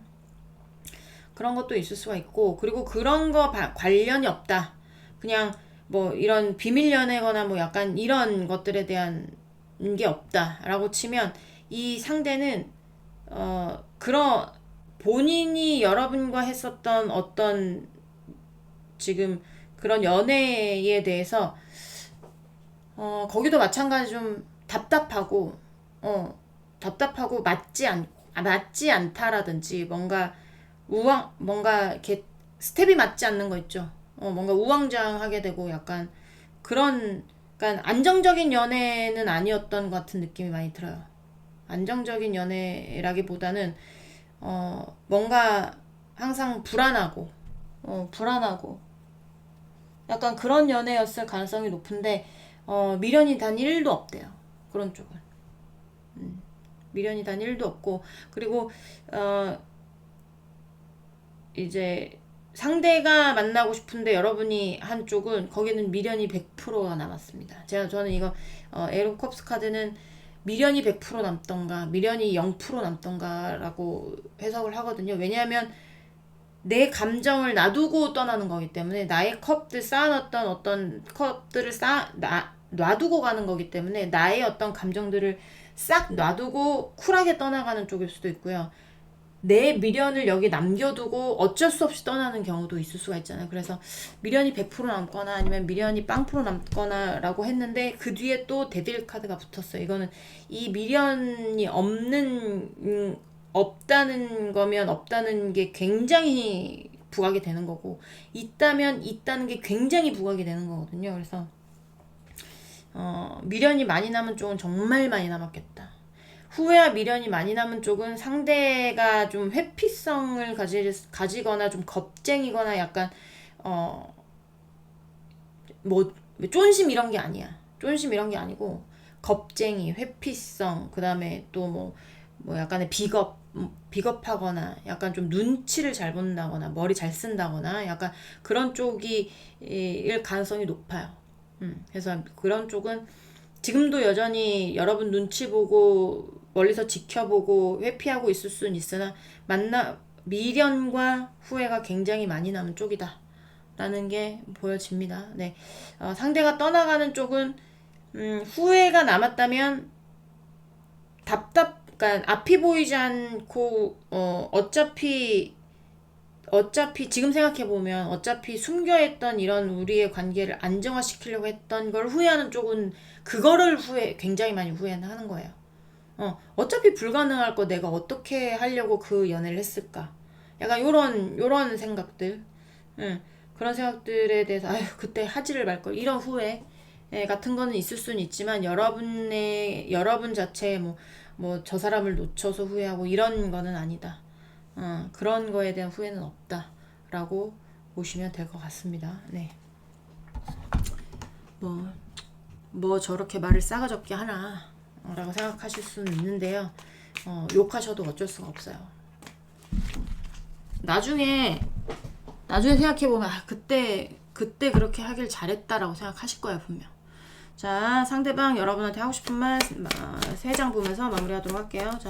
그런 것도 있을 수가 있고, 그리고 그런 거 관련이 없다. 그냥 뭐 이런 비밀 연애거나 뭐 약간 이런 것들에 대한 게 없다라고 치면, 이 상대는 그런 본인이 여러분과 했었던 어떤 지금 그런 연애에 대해서 거기도 마찬가지 좀 답답하고 맞지 않다라든지, 뭔가 이렇게 스텝이 맞지 않는 거 있죠. 뭔가 우왕좌왕하게 되고 약간 그런, 약간 안정적인 연애는 아니었던 것 같은 느낌이 많이 들어요. 안정적인 연애라기보다는 뭔가 항상 불안하고 약간 그런 연애였을 가능성이 높은데, 미련이 단 1도 없대요. 그런 쪽은. 미련이 단 1도 없고, 그리고 이제 상대가 만나고 싶은데 여러분이 한 쪽은, 거기는 미련이 100%가 남았습니다. 저는 이거 에로 컵스 카드는 미련이 100% 남던가 미련이 0% 남던가라고 해석을 하거든요. 왜냐하면 내 감정을 놔두고 떠나는 거기 때문에, 나의 컵들 쌓아놨던 어떤 컵들을 놔두고 가는 거기 때문에, 나의 어떤 감정들을 싹 놔두고 쿨하게 떠나가는 쪽일 수도 있고요. 내 미련을 여기 남겨두고 어쩔 수 없이 떠나는 경우도 있을 수가 있잖아요. 그래서 미련이 100% 남거나 아니면 미련이 0% 남거나 라고 했는데, 그 뒤에 또 데빌 카드가 붙었어요. 이거는 이 미련이 없다는 거면 없다는 게 굉장히 부각이 되는 거고, 있다면 있다는 게 굉장히 부각이 되는 거거든요. 그래서 미련이 많이 남은 쪽은 정말 많이 남았겠다. 후회와 미련이 많이 남은 쪽은 상대가 좀 회피성을 가지거나 좀 겁쟁이거나 약간 뭐 쫀심 이런 게 아니야. 쫀심 이런 게 아니고 겁쟁이, 회피성, 그 다음에 또 뭐 약간의 비겁하거나 약간 좀 눈치를 잘 본다거나 머리 잘 쓴다거나 약간 그런 쪽이 일 가능성이 높아요. 그래서 그런 쪽은 지금도 여전히 여러분 눈치 보고 멀리서 지켜보고 회피하고 있을 수는 있으나, 미련과 후회가 굉장히 많이 남은 쪽이다 라는 게 보여집니다. 네. 상대가 떠나가는 쪽은 후회가 남았다면 그러니까 앞이 보이지 않고 어차피 지금 생각해보면 어차피 숨겨했던 이런 우리의 관계를 안정화시키려고 했던 걸 후회하는 쪽은 그거를 굉장히 많이 후회하는 거예요. 어차피 불가능할 거 내가 어떻게 하려고 그 연애를 했을까? 약간 요런 생각들. 그런 생각들에 대해서 아휴 그때 하지를 말걸, 이런 후회 같은 거는 있을 수는 있지만, 여러분 자체에 뭐 저 사람을 놓쳐서 후회하고 이런 거는 아니다. 그런 거에 대한 후회는 없다라고 보시면 될 것 같습니다. 네. 뭐 저렇게 말을 싸가지 없게 하나 라고 생각하실 수는 있는데요. 욕하셔도 어쩔 수가 없어요. 나중에 생각해보면 그때 그렇게 하길 잘했다라고 생각하실 거예요, 분명. 자, 상대방 여러분한테 하고 싶은 말 3장 보면서 마무리하도록 할게요. 자,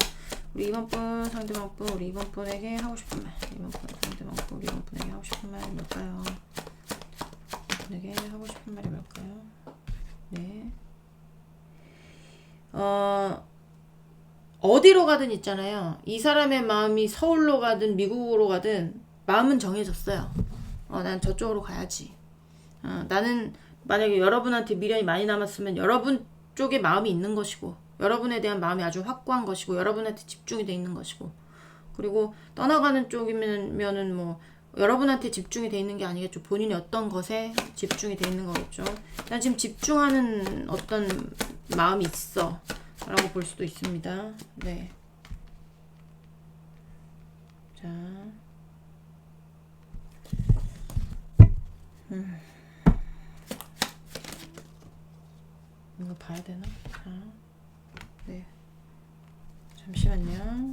우리 2번 분, 상대방 분, 우리 2번 분에게 하고 싶은 말. 2번 분, 상대방 분, 우리 2번 분에게 하고 싶은 말이 뭘까요? 분에게 하고 싶은 말이 뭘까요? 네. 어디로 가든 있잖아요. 이 사람의 마음이 서울로 가든 미국으로 가든 마음은 정해졌어요. 난 저쪽으로 가야지. 나는 만약에 여러분한테 미련이 많이 남았으면 여러분 쪽에 마음이 있는 것이고, 여러분에 대한 마음이 아주 확고한 것이고, 여러분한테 집중이 돼 있는 것이고, 그리고 떠나가는 쪽이면은 뭐 여러분한테 집중이 돼 있는 게 아니겠죠. 본인이 어떤 것에 집중이 돼 있는 거겠죠. 난 지금 집중하는 어떤 마음이 있어 라고 볼 수도 있습니다. 네. 자. 이거 봐야 되나? 네. 잠시만요.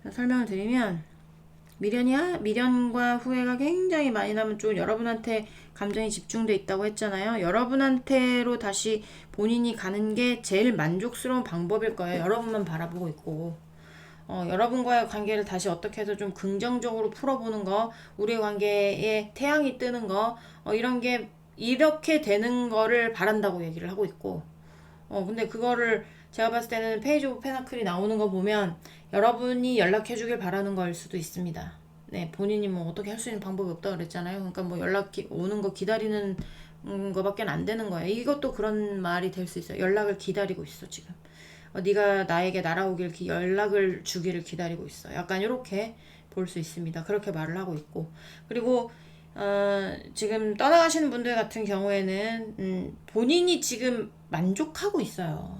자, 설명을 드리면 미련과 후회가 굉장히 많이 남은 쪽은 여러분한테 감정이 집중돼 있다고 했잖아요. 여러분한테로 다시 본인이 가는 게 제일 만족스러운 방법일 거예요. 여러분만 바라보고 있고 여러분과의 관계를 다시 어떻게 해서 좀 긍정적으로 풀어보는 거, 우리의 관계에 태양이 뜨는 거, 이런 게 이렇게 되는 거를 바란다고 얘기를 하고 있고, 근데 그거를 제가 봤을 때는 페이지 오브 페나클이 나오는 거 보면 여러분이 연락해 주길 바라는 걸 수도 있습니다. 네, 본인이 뭐 어떻게 할 수 있는 방법이 없다 그랬잖아요. 그러니까 뭐 연락 오는 거 기다리는 거밖에 안 되는 거예요. 이것도 그런 말이 될 수 있어요. 연락을 기다리고 있어 지금. 네가 나에게 날아오길 연락을 주기를 기다리고 있어. 약간 이렇게 볼 수 있습니다. 그렇게 말을 하고 있고, 그리고 지금 떠나가시는 분들 같은 경우에는 본인이 지금 만족하고 있어요.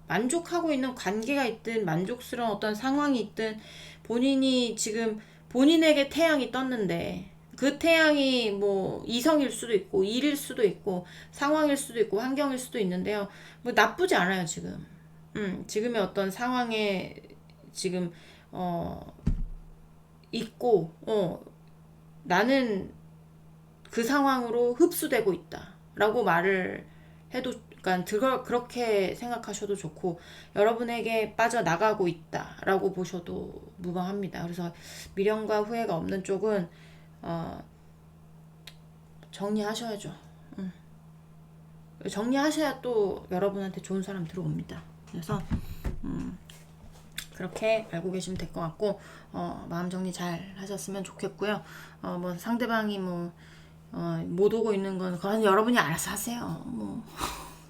만족하고 있는 관계가 있든 만족스러운 어떤 상황이 있든 본인이 지금 본인에게 태양이 떴는데 그 태양이 뭐 이성일 수도 있고 일일 수도 있고 상황일 수도 있고 환경일 수도 있는데요. 뭐 나쁘지 않아요 지금. 지금의 어떤 상황에 지금 있고 나는 그 상황으로 흡수되고 있다 라고 말을 해도, 그러니까 그렇게 생각하셔도 좋고, 여러분에게 빠져나가고 있다 라고 보셔도 무방합니다. 그래서 미련과 후회가 없는 쪽은 정리하셔야죠. 정리하셔야 또 여러분한테 좋은 사람 들어옵니다. 그래서 그렇게 알고 계시면 될 것 같고, 마음 정리 잘 하셨으면 좋겠고요. 뭐 상대방이 못 오고 있는 건 그건 여러분이 알아서 하세요. 뭐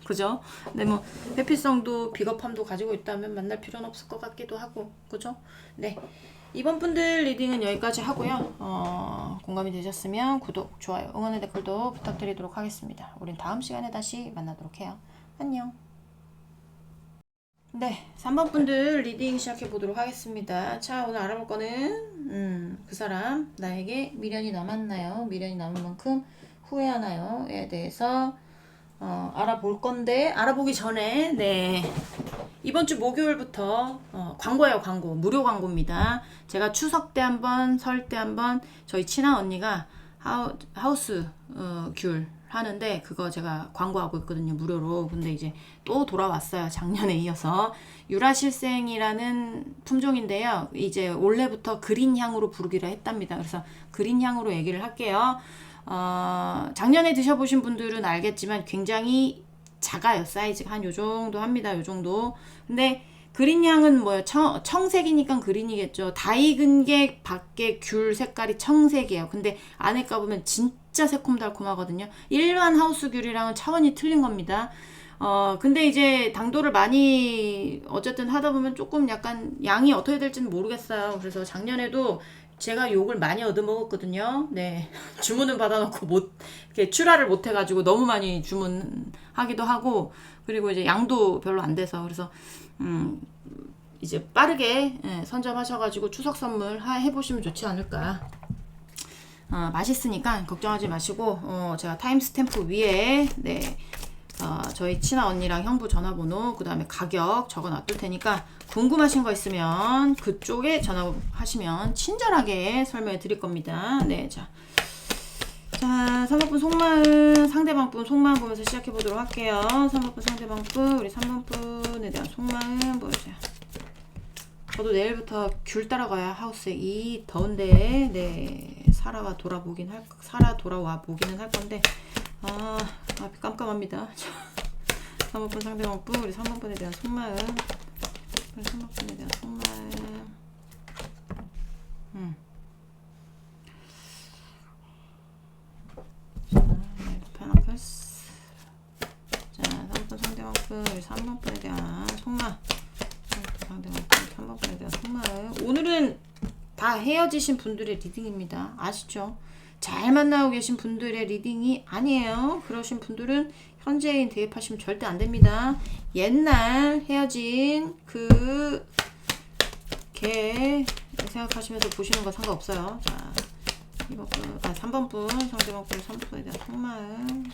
그죠? 근데 뭐 회피성도 비겁함도 가지고 있다면 만날 필요는 없을 것 같기도 하고, 그죠? 네, 이번 분들 리딩은 여기까지 하고요. 공감이 되셨으면 구독, 좋아요, 응원의 댓글도 부탁드리도록 하겠습니다. 우린 다음 시간에 다시 만나도록 해요. 안녕. 네, 3번 분들 리딩 시작해 보도록 하겠습니다. 자, 오늘 알아볼 거는 그 사람 나에게 미련이 남았나요? 미련이 남은 만큼 후회하나요?에 대해서 알아볼 건데, 알아보기 전에 네, 이번 주 목요일부터 광고예요. 광고, 무료 광고입니다. 제가 추석 때 한번, 설 때 한번 저희 친한 언니가 하우스 귤 하는데 그거 제가 광고하고 있거든요, 무료로. 근데 이제 또 돌아왔어요, 작년에 이어서. 유라실생이라는 품종인데요, 이제 올해부터 그린향으로 부르기로 했답니다. 그래서 그린향으로 얘기를 할게요. 작년에 드셔보신 분들은 알겠지만 굉장히 작아요. 사이즈가 한 요정도 합니다. 요정도. 근데 그린향은 뭐예요? 청색이니까 그린이겠죠. 다 익은 게 밖에 귤 색깔이 청색이에요. 근데 안에 까보면 진짜 새콤달콤하거든요. 일반 하우스 귤이랑은 차원이 틀린 겁니다. 근데 이제 당도를 많이 어쨌든 하다 보면 조금 약간 양이 어떻게 될지는 모르겠어요. 그래서 작년에도 제가 욕을 많이 얻어먹었거든요. 네. 주문은 받아놓고 이렇게 출하를 못 해가지고 너무 많이 주문하기도 하고, 그리고 이제 양도 별로 안 돼서, 그래서, 이제 빠르게 선점하셔가지고 추석 선물 해보시면 좋지 않을까. 맛있으니까 걱정하지 마시고, 제가 타임스탬프 위에, 네, 저희 친한 언니랑 형부 전화번호, 그 다음에 가격 적어 놔둘 테니까 궁금하신 거 있으면 그쪽에 전화하시면 친절하게 설명해 드릴 겁니다. 네, 자, 3번분 속마음, 상대방 분 속마음 보면서 시작해 보도록 할게요. 3번분 상대방 분, 우리 3번 분에 대한 속마음 보여주세요. 저도 내일부터 귤 따라가야 하우스에 이 더운데, 네, 살아 돌아와 보기는 할 건데, 깜깜합니다. 3번분 상대방 분, 우리 3번분에 대한 속마음, 우리 3번분에 대한 속마음, 페나클스. 자, 3번 상대방 분, 우리 3번분에 대한 속마음, 상대방 분, 3번분에 대한 속마음. 오늘은 다 헤어지신 분들의 리딩입니다. 아시죠? 잘 만나고 계신 분들의 리딩이 아니에요. 그러신 분들은 현재인 대입하시면 절대 안 됩니다. 옛날 헤어진 걔 생각하시면서 보시는 거 상관없어요. 자, 3번 분, 상대방 분, 3번에 대한 속마음.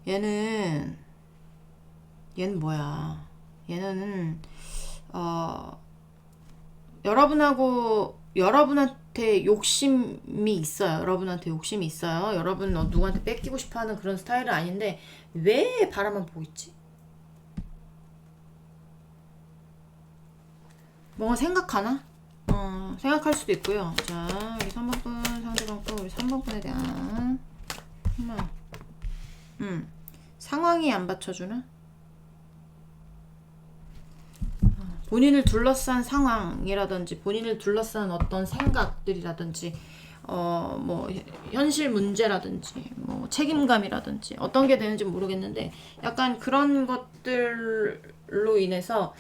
얘는 뭐야? 얘는 여러분한테 욕심이 있어요. 여러분 누구한테 뺏기고 싶어하는 그런 스타일은 아닌데 왜 바라만 보고 있지? 뭔가 생각하나? 생각할 수도 있고요. 자, 우리 3번분 상대방 분, 우리 3번분에 대한 상황이 안 받쳐주나? 본인을 둘러싼 상황이라든지 본인을 둘러싼 어떤 생각들이라든지 뭐 현실 문제라든지 뭐 책임감이라든지 어떤 게 되는지 모르겠는데 약간 그런 것들로 인해서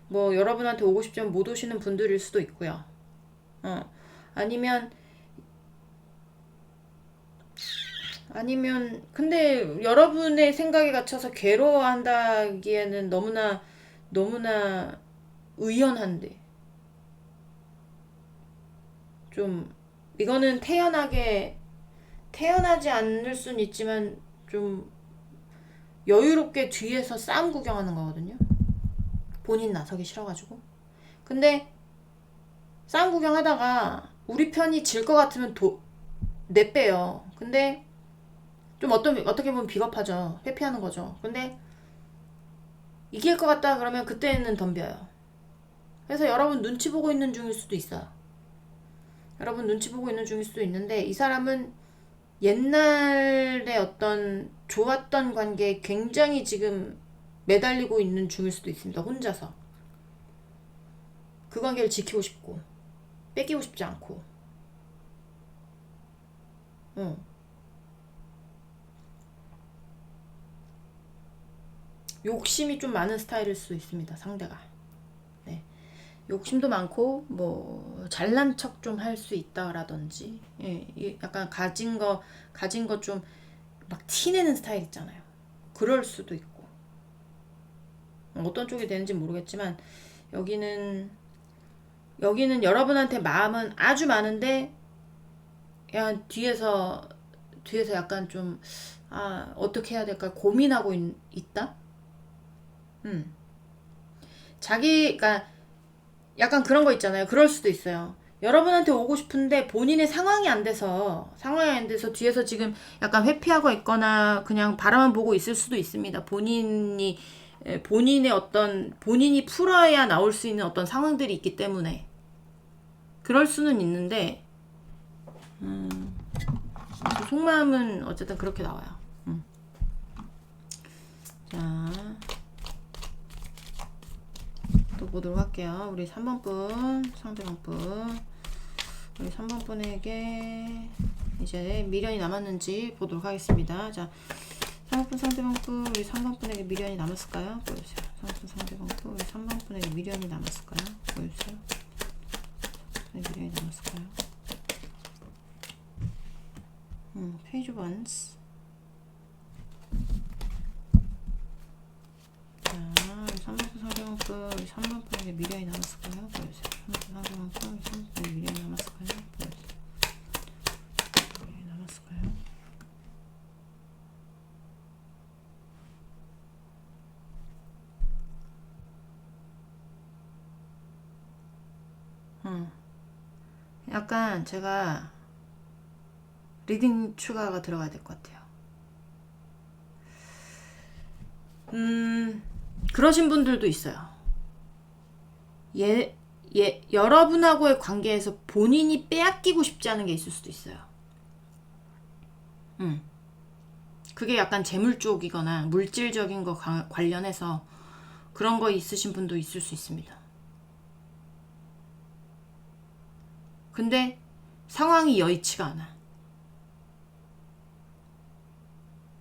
뭐 여러분한테 오고 싶지만 못 오시는 분들일 수도 있고요. 아니면 근데 여러분의 생각에 갇혀서 괴로워한다기에는 너무나 의연한데 좀 이거는 태어나지 않을 순 있지만 좀 여유롭게 뒤에서 싸움 구경하는 거거든요. 본인 나서기 싫어가지고. 근데 싸움 구경하다가 우리 편이 질 것 같으면 내빼요. 근데 좀 어떻게 보면 비겁하죠. 회피하는 거죠. 근데 이길 것 같다 그러면 그때는 덤벼요. 그래서 여러분 눈치 보고 있는 중일 수도 있어요. 있는데 이 사람은 옛날에 어떤 좋았던 관계에 굉장히 지금 매달리고 있는 중일 수도 있습니다. 혼자서. 그 관계를 지키고 싶고 뺏기고 싶지 않고. 욕심이 좀 많은 스타일일 수 있습니다. 상대가. 네. 욕심도 많고 뭐 잘난 척 좀 할 수 있다라든지 약간 가진 거 좀 막 티내는 스타일 있잖아요. 그럴 수도 있고 어떤 쪽이 되는지 모르겠지만 여기는 여러분한테 마음은 아주 많은데 그냥 뒤에서 약간 좀 어떻게 해야 될까 고민하고 있다? 그러니까 약간 그런 거 있잖아요. 그럴 수도 있어요. 여러분한테 오고 싶은데 본인의 상황이 안 돼서 뒤에서 지금 약간 회피하고 있거나 그냥 바라만 보고 있을 수도 있습니다. 본인이 풀어야 나올 수 있는 어떤 상황들이 있기 때문에 그럴 수는 있는데 속마음은 어쨌든 그렇게 나와요. 자, 또 보도록 할게요. 우리 3번분 상대방분, 우리 3번분에게 이제 미련이 남았는지 보도록 하겠습니다. 자, 3번분 상대방분, 우리 3번분에게 미련이 남았을까요? 보여주세요. 3번분 상대방분, 우리 3번분에게 미련이 남았을까요? 보여주세요. 미련이 남았을까요? 페이지 원스. 자, 3번분 상대방분, 우리 3번분에게 미련이 남았을까요? 보여주세요. 3번분 상대방분, 우리 3번분에게 미련이 남았을까요? 약간 제가 리딩 추가가 들어가야 될 것 같아요. 그러신 분들도 있어요. 여러분하고의 관계에서 본인이 빼앗기고 싶지 않은 게 있을 수도 있어요. 그게 약간 재물 쪽이거나 물질적인 거 관련해서 그런 거 있으신 분도 있을 수 있습니다. 근데 상황이 여의치가 않아.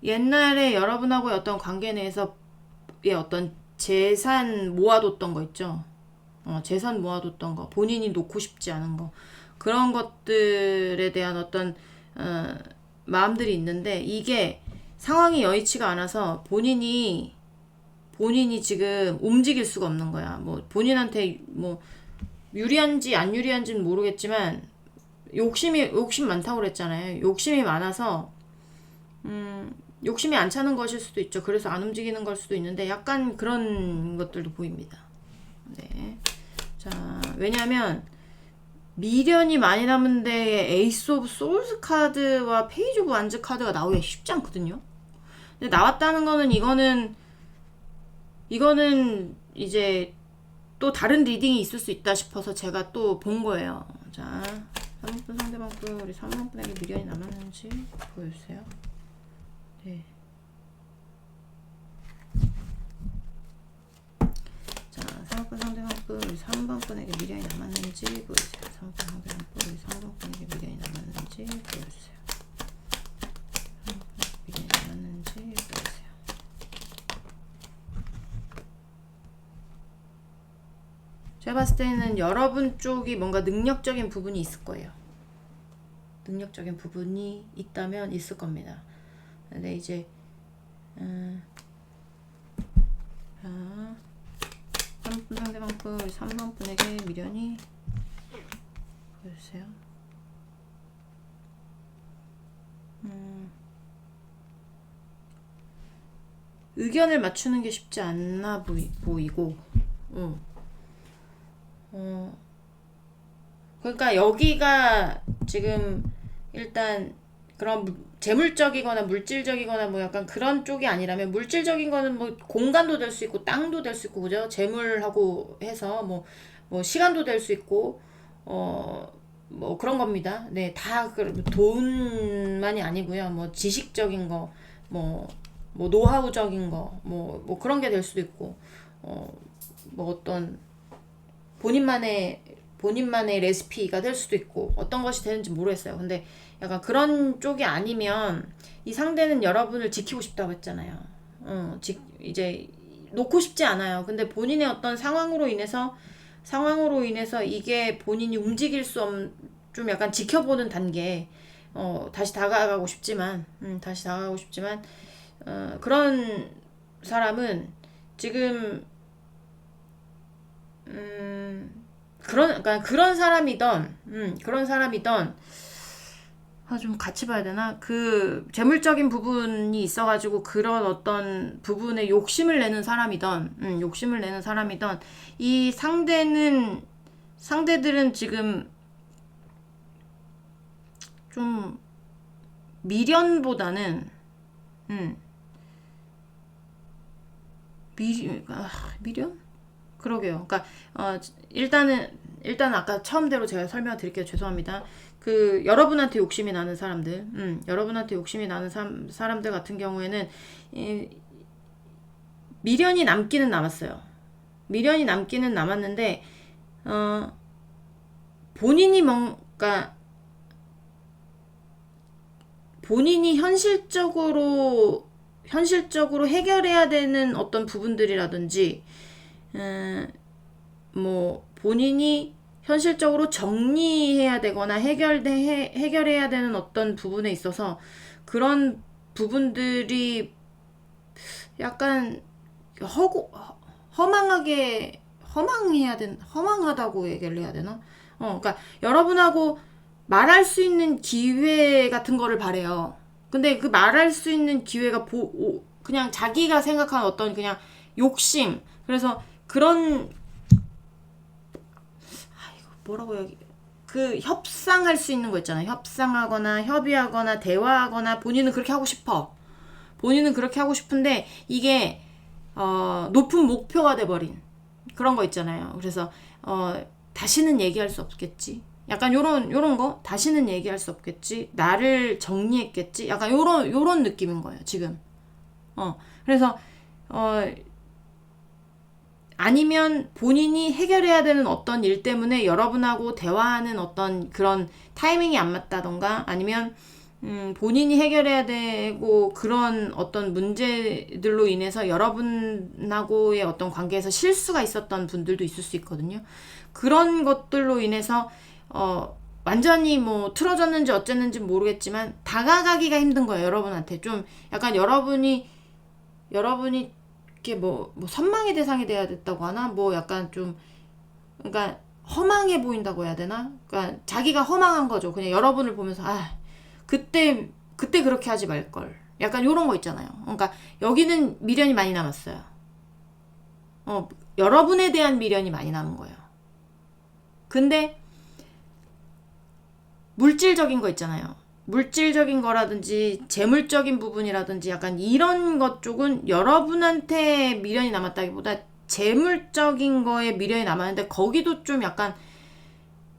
옛날에 여러분하고의 어떤 관계 내에서 어떤 재산 모아뒀던 거 있죠. 재산 모아뒀던 거, 본인이 놓고 싶지 않은 거, 그런 것들에 대한 어떤 마음들이 있는데, 이게 상황이 여의치가 않아서 본인이 지금 움직일 수가 없는 거야. 뭐 본인한테 뭐 유리한지 안 유리한지는 모르겠지만 욕심 많다고 그랬잖아요. 욕심이 많아서 욕심이 안 차는 것일 수도 있죠. 그래서 안 움직이는 걸 수도 있는데 약간 그런 것들도 보입니다. 네. 자, 왜냐면 미련이 많이 남은데 에이스 오브 소울스 카드와 페이지 오브 완즈 카드가 나오기가 쉽지 않거든요. 근데 나왔다는 거는 이거는 이제 또 다른 리딩이 있을 수 있다 싶어서 제가 또 본 거예요. 자, 3번 상대방 분 우리 3번 분에게 미련이 남았는지 보여주세요. 네. 자, 3번 상대방 분 우리 3번 분에게 미련이 남았는지 보여주세요. 3번 상대방 분 우리 3번 분에게 미련이 남았는지 보여주세요. 3번 미련이 남았는지 보여주세요. 제가 봤을 때는 여러분 쪽이 뭔가 능력적인 부분이 있을 거예요. 능력적인 부분이 있다면 있을 겁니다. 근데 이제 자, 3번 상대방 분 3번 분에게 미련이 보여주세요. 의견을 맞추는 게 쉽지 않나 보이고 그러니까 여기가 지금 일단 그런 재물적이거나 물질적이거나 뭐 약간 그런 쪽이 아니라면, 물질적인 거는 뭐 공간도 될 수 있고 땅도 될 수 있고 그죠? 재물하고 해서 뭐 시간도 될 수 있고 뭐 그런 겁니다. 네, 다 돈만이 아니고요. 뭐 지식적인 거, 뭐 노하우적인 거, 뭐 그런 게 될 수도 있고 뭐 어떤 본인만의 레시피가 될 수도 있고 어떤 것이 되는지 모르겠어요. 근데 약간 그런 쪽이 아니면 이 상대는 여러분을 지키고 싶다고 했잖아요. 이제 놓고 싶지 않아요. 근데 본인의 어떤 상황으로 인해서 이게 본인이 움직일 수 없는, 좀 약간 지켜보는 단계, 다시 다가가고 싶지만 그런 사람은 지금 그런 사람이던 좀 같이 봐야 되나? 그 재물적인 부분이 있어가지고 그런 어떤 부분에 욕심을 내는 사람이던 이 상대들은 지금 좀 미련보다는 미련? 그러게요. 그러니까 일단은 아까 처음대로 제가 설명을 드릴게요. 죄송합니다. 그 여러분한테 욕심이 나는 사람들, 사람들 같은 경우에는 미련이 남기는 남았어요. 미련이 남기는 남았는데 본인이 현실적으로 해결해야 되는 어떤 부분들이라든지 뭐 본인이 현실적으로 정리해야 되거나 해결해야 되는 어떤 부분에 있어서 그런 부분들이 약간 허망하다고 얘기를 해야 되나? 그러니까 여러분하고 말할 수 있는 기회 같은 거를 바래요. 근데 그 말할 수 있는 기회가 그냥 자기가 생각한 어떤 그냥 욕심, 그래서 그런 뭐라고 그 협상할 수 있는 거 있잖아요. 협상하거나 협의하거나 대화하거나 본인은 그렇게 하고 싶어. 본인은 그렇게 하고 싶은데 이게 높은 목표가 돼버린 그런 거 있잖아요. 그래서 다시는 얘기할 수 없겠지. 약간 요런 거 다시는 얘기할 수 없겠지. 나를 정리했겠지. 약간 요런 느낌인 거예요, 지금. 그래서 아니면 본인이 해결해야 되는 어떤 일 때문에 여러분하고 대화하는 어떤 그런 타이밍이 안 맞다던가 아니면 본인이 해결해야 되고 그런 어떤 문제들로 인해서 여러분하고의 어떤 관계에서 실수가 있었던 분들도 있을 수 있거든요. 그런 것들로 인해서 완전히 뭐 틀어졌는지 어쨌는지 모르겠지만 다가가기가 힘든 거예요. 여러분한테 좀 약간 여러분이 이렇게 뭐 선망의 대상이 돼야 됐다고 하나 뭐 약간 좀 그러니까 허망해 보인다고 해야 되나? 그러니까 자기가 허망한 거죠. 그냥 여러분을 보면서 그때 그렇게 하지 말걸. 약간 요런 거 있잖아요. 그러니까 여기는 미련이 많이 남았어요. 여러분에 대한 미련이 많이 남은 거예요. 근데 물질적인 거 있잖아요. 물질적인 거라든지 재물적인 부분이라든지 약간 이런 것 쪽은 여러분한테 미련이 남았다기보다 재물적인 거에 미련이 남았는데 거기도 좀 약간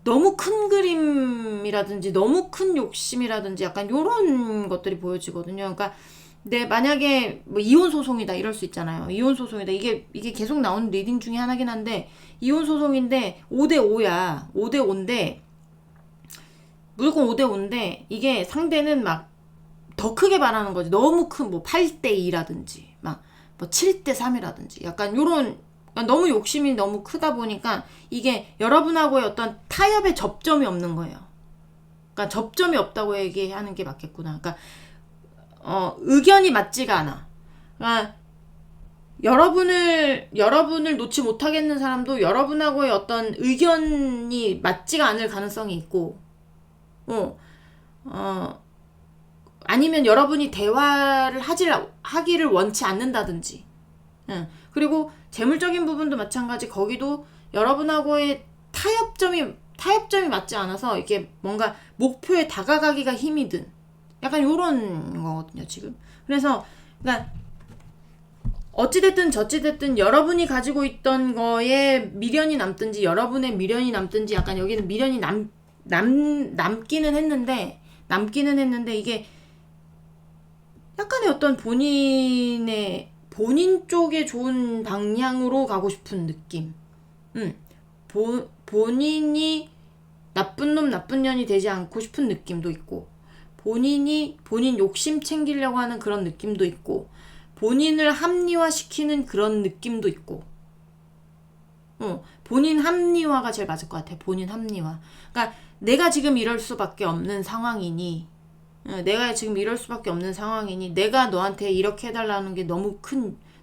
너무 큰 그림이라든지 너무 큰 욕심이라든지 약간 요런 것들이 보여지거든요. 그러니까 만약에 뭐 이혼 소송이다 이럴 수 있잖아요. 이혼 소송이다. 이게 계속 나오는 리딩 중에 하나긴 한데 이혼 소송인데 5대5야. 5대5인데 무조건 5대5인데 이게 상대는 막 더 크게 말하는 거지. 너무 큰 뭐 8대2라든지 막 뭐 7대3이라든지 약간 요런 너무 욕심이 너무 크다 보니까 이게 여러분하고의 어떤 타협의 접점이 없는 거예요. 그러니까 접점이 없다고 얘기하는 게 맞겠구나. 그러니까 의견이 맞지가 않아. 그러니까 여러분을 놓지 못하겠는 사람도 여러분하고의 어떤 의견이 맞지가 않을 가능성이 있고, 아니면 여러분이 대화를 하기를 원치 않는다든지, 그리고 재물적인 부분도 마찬가지. 거기도 여러분하고의 타협점이 맞지 않아서 이게 뭔가 목표에 다가가기가 힘이 든 약간 요런 거거든요, 지금. 그래서 그러니까 어찌됐든 저찌됐든 여러분이 가지고 있던 거에 미련이 남든지 여러분의 미련이 남든지 약간 여기는 미련이 남기는 했는데 이게 약간의 어떤 본인 쪽에 좋은 방향으로 가고 싶은 느낌. 본인이 나쁜 놈 나쁜 년이 되지 않고 싶은 느낌도 있고 본인 욕심 챙기려고 하는 그런 느낌도 있고 본인을 합리화시키는 그런 느낌도 있고 본인 합리화가 제일 맞을 것 같아. 본인 합리화. 그러니까 내가 지금 이럴 수밖에 없는 상황이니 내가 너한테 이렇게 해달라는 게 너무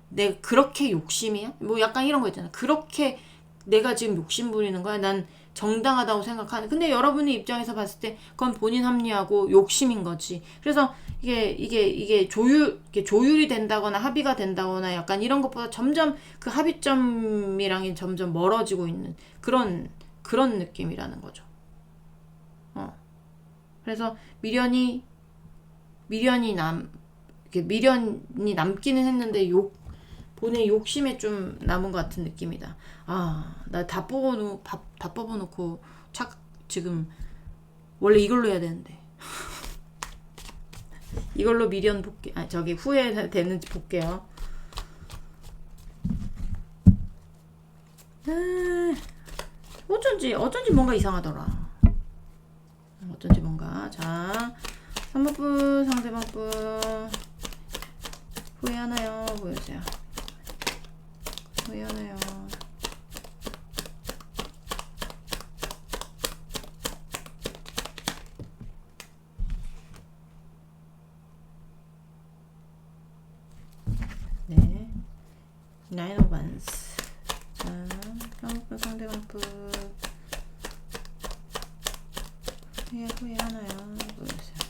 내가 그렇게 욕심이야? 뭐 약간 이런 거 있잖아. 그렇게 내가 지금 욕심 부리는 거야? 난 정당하다고 생각하는. 근데 여러분의 입장에서 봤을 때 그건 본인 합리하고 욕심인 거지. 그래서 이게 조율이 된다거나 합의가 된다거나 약간 이런 것보다 점점 그 합의점이랑이 점점 멀어지고 있는 그런 느낌이라는 거죠. 그래서 미련이 남기는 했는데 본인의 욕심에 좀 남은 것 같은 느낌이다. 나 다 뽑아놓고 지금 원래 이걸로 해야 되는데 이걸로 미련 볼게. 후회 되는지 볼게요. 어쩐지 뭔가 이상하더라. 어쩐지 뭔가. 자, 3번분 상대방분 후회하나요? 보여주세요. 후회하나요? 네, Nine of Wands. 자, 3번분 상대방분 후회하나요? 보여주세요.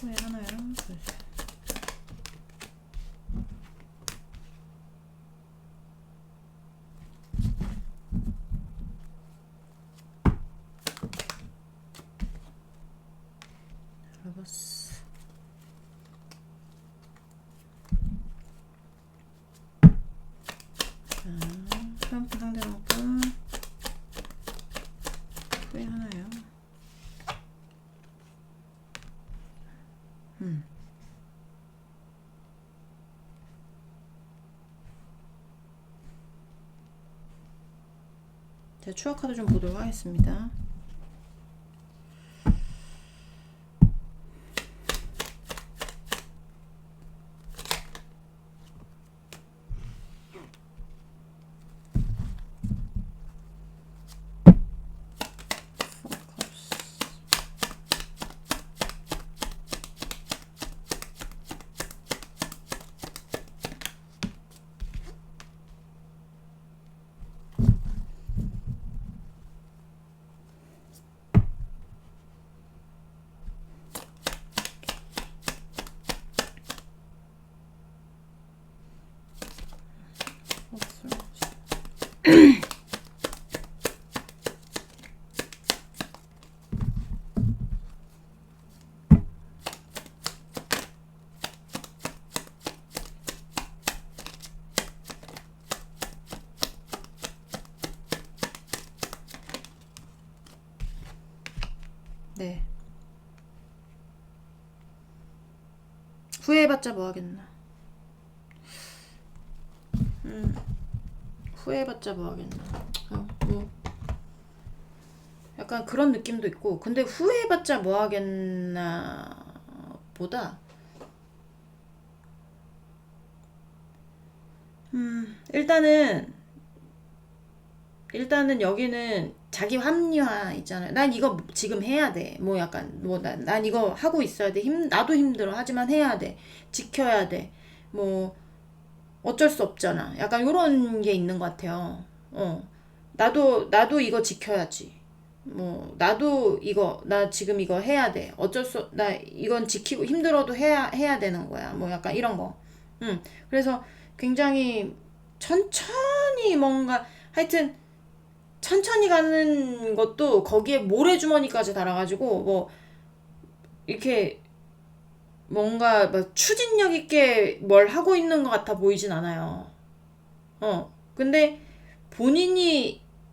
후회하나요? 러버스. 트럼프 상대방과 후회하나요? 제가 추억 카드 좀 보도록 하겠습니다. 네. 후회해봤자 뭐하겠나. 후회해봤자 뭐하겠나. 뭐 약간 그런 느낌도 있고, 근데 후회해봤자 뭐하겠나 보다 일단은 여기는 자기 합리화 있잖아요. 난 이거 지금 해야 돼. 뭐 약간 뭐 난 이거 하고 있어야 돼. 나도 힘들어. 하지만 해야 돼. 지켜야 돼. 뭐 어쩔 수 없잖아. 약간 요런 게 있는 것 같아요. 나도 이거 지켜야지. 뭐 나도 이거 나 지금 이거 해야 돼. 나 이건 지키고 힘들어도 해야 되는 거야. 뭐 약간 이런 거. 그래서 굉장히 천천히 뭔가 하여튼 천천히 가는 것도 거기에 모래주머니까지 달아가지고 뭐 이렇게 뭔가 막 추진력 있게 뭘 하고 있는 것 같아 보이진 않아요. 근데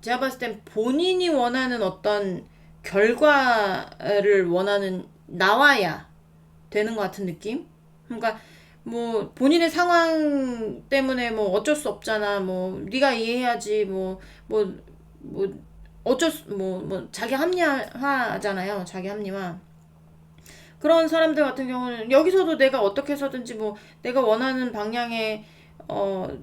제가 봤을 땐 본인이 원하는 어떤 결과를 나와야 되는 것 같은 느낌? 그러니까 뭐 본인의 상황 때문에 뭐 어쩔 수 없잖아. 뭐 네가 이해해야지. 뭐 자기 합리화하잖아요. 자기 합리화. 그런 사람들 같은 경우는 여기서도 내가 어떻게 해서든지 뭐 내가 원하는 방향에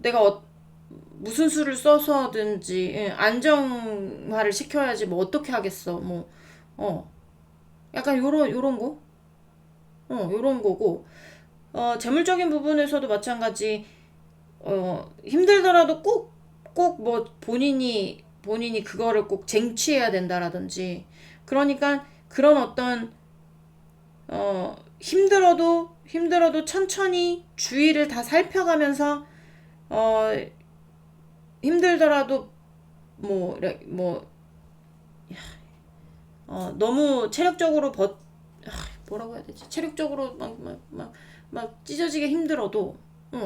내가 무슨 수를 써서든지 안정화를 시켜야지 뭐 어떻게 하겠어. 뭐 약간 요런 거? 요런 거고 재물적인 부분에서도 마찬가지. 힘들더라도 꼭 뭐 본인이 그거를 꼭 쟁취해야 된다라든지. 그러니까 그런 어떤 힘들어도 천천히 주위를 다 살펴가면서 힘들더라도 너무 체력적으로 뭐라고 해야 되지? 체력적으로 막 찢어지게 힘들어도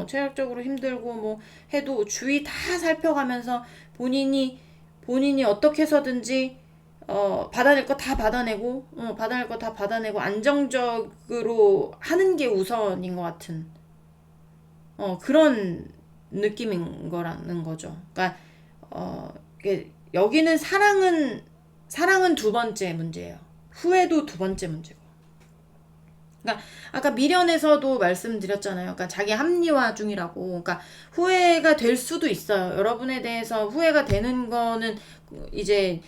체력적으로 힘들고 뭐 해도 주위 다 살펴가면서 본인이 어떻게 해서든지 받아낼 거 다 받아내고 안정적으로 하는 게 우선인 것 같은 그런 느낌인 거라는 거죠. 그러니까 여기는 사랑은 두 번째 문제예요. 후회도 두 번째 문제고. 그러니까 아까 미련에서도 말씀드렸잖아요. 그러니까 자기 합리화 중이라고. 그러니까 후회가 될 수도 있어요. 여러분에 대해서 후회가 되는 거는 이제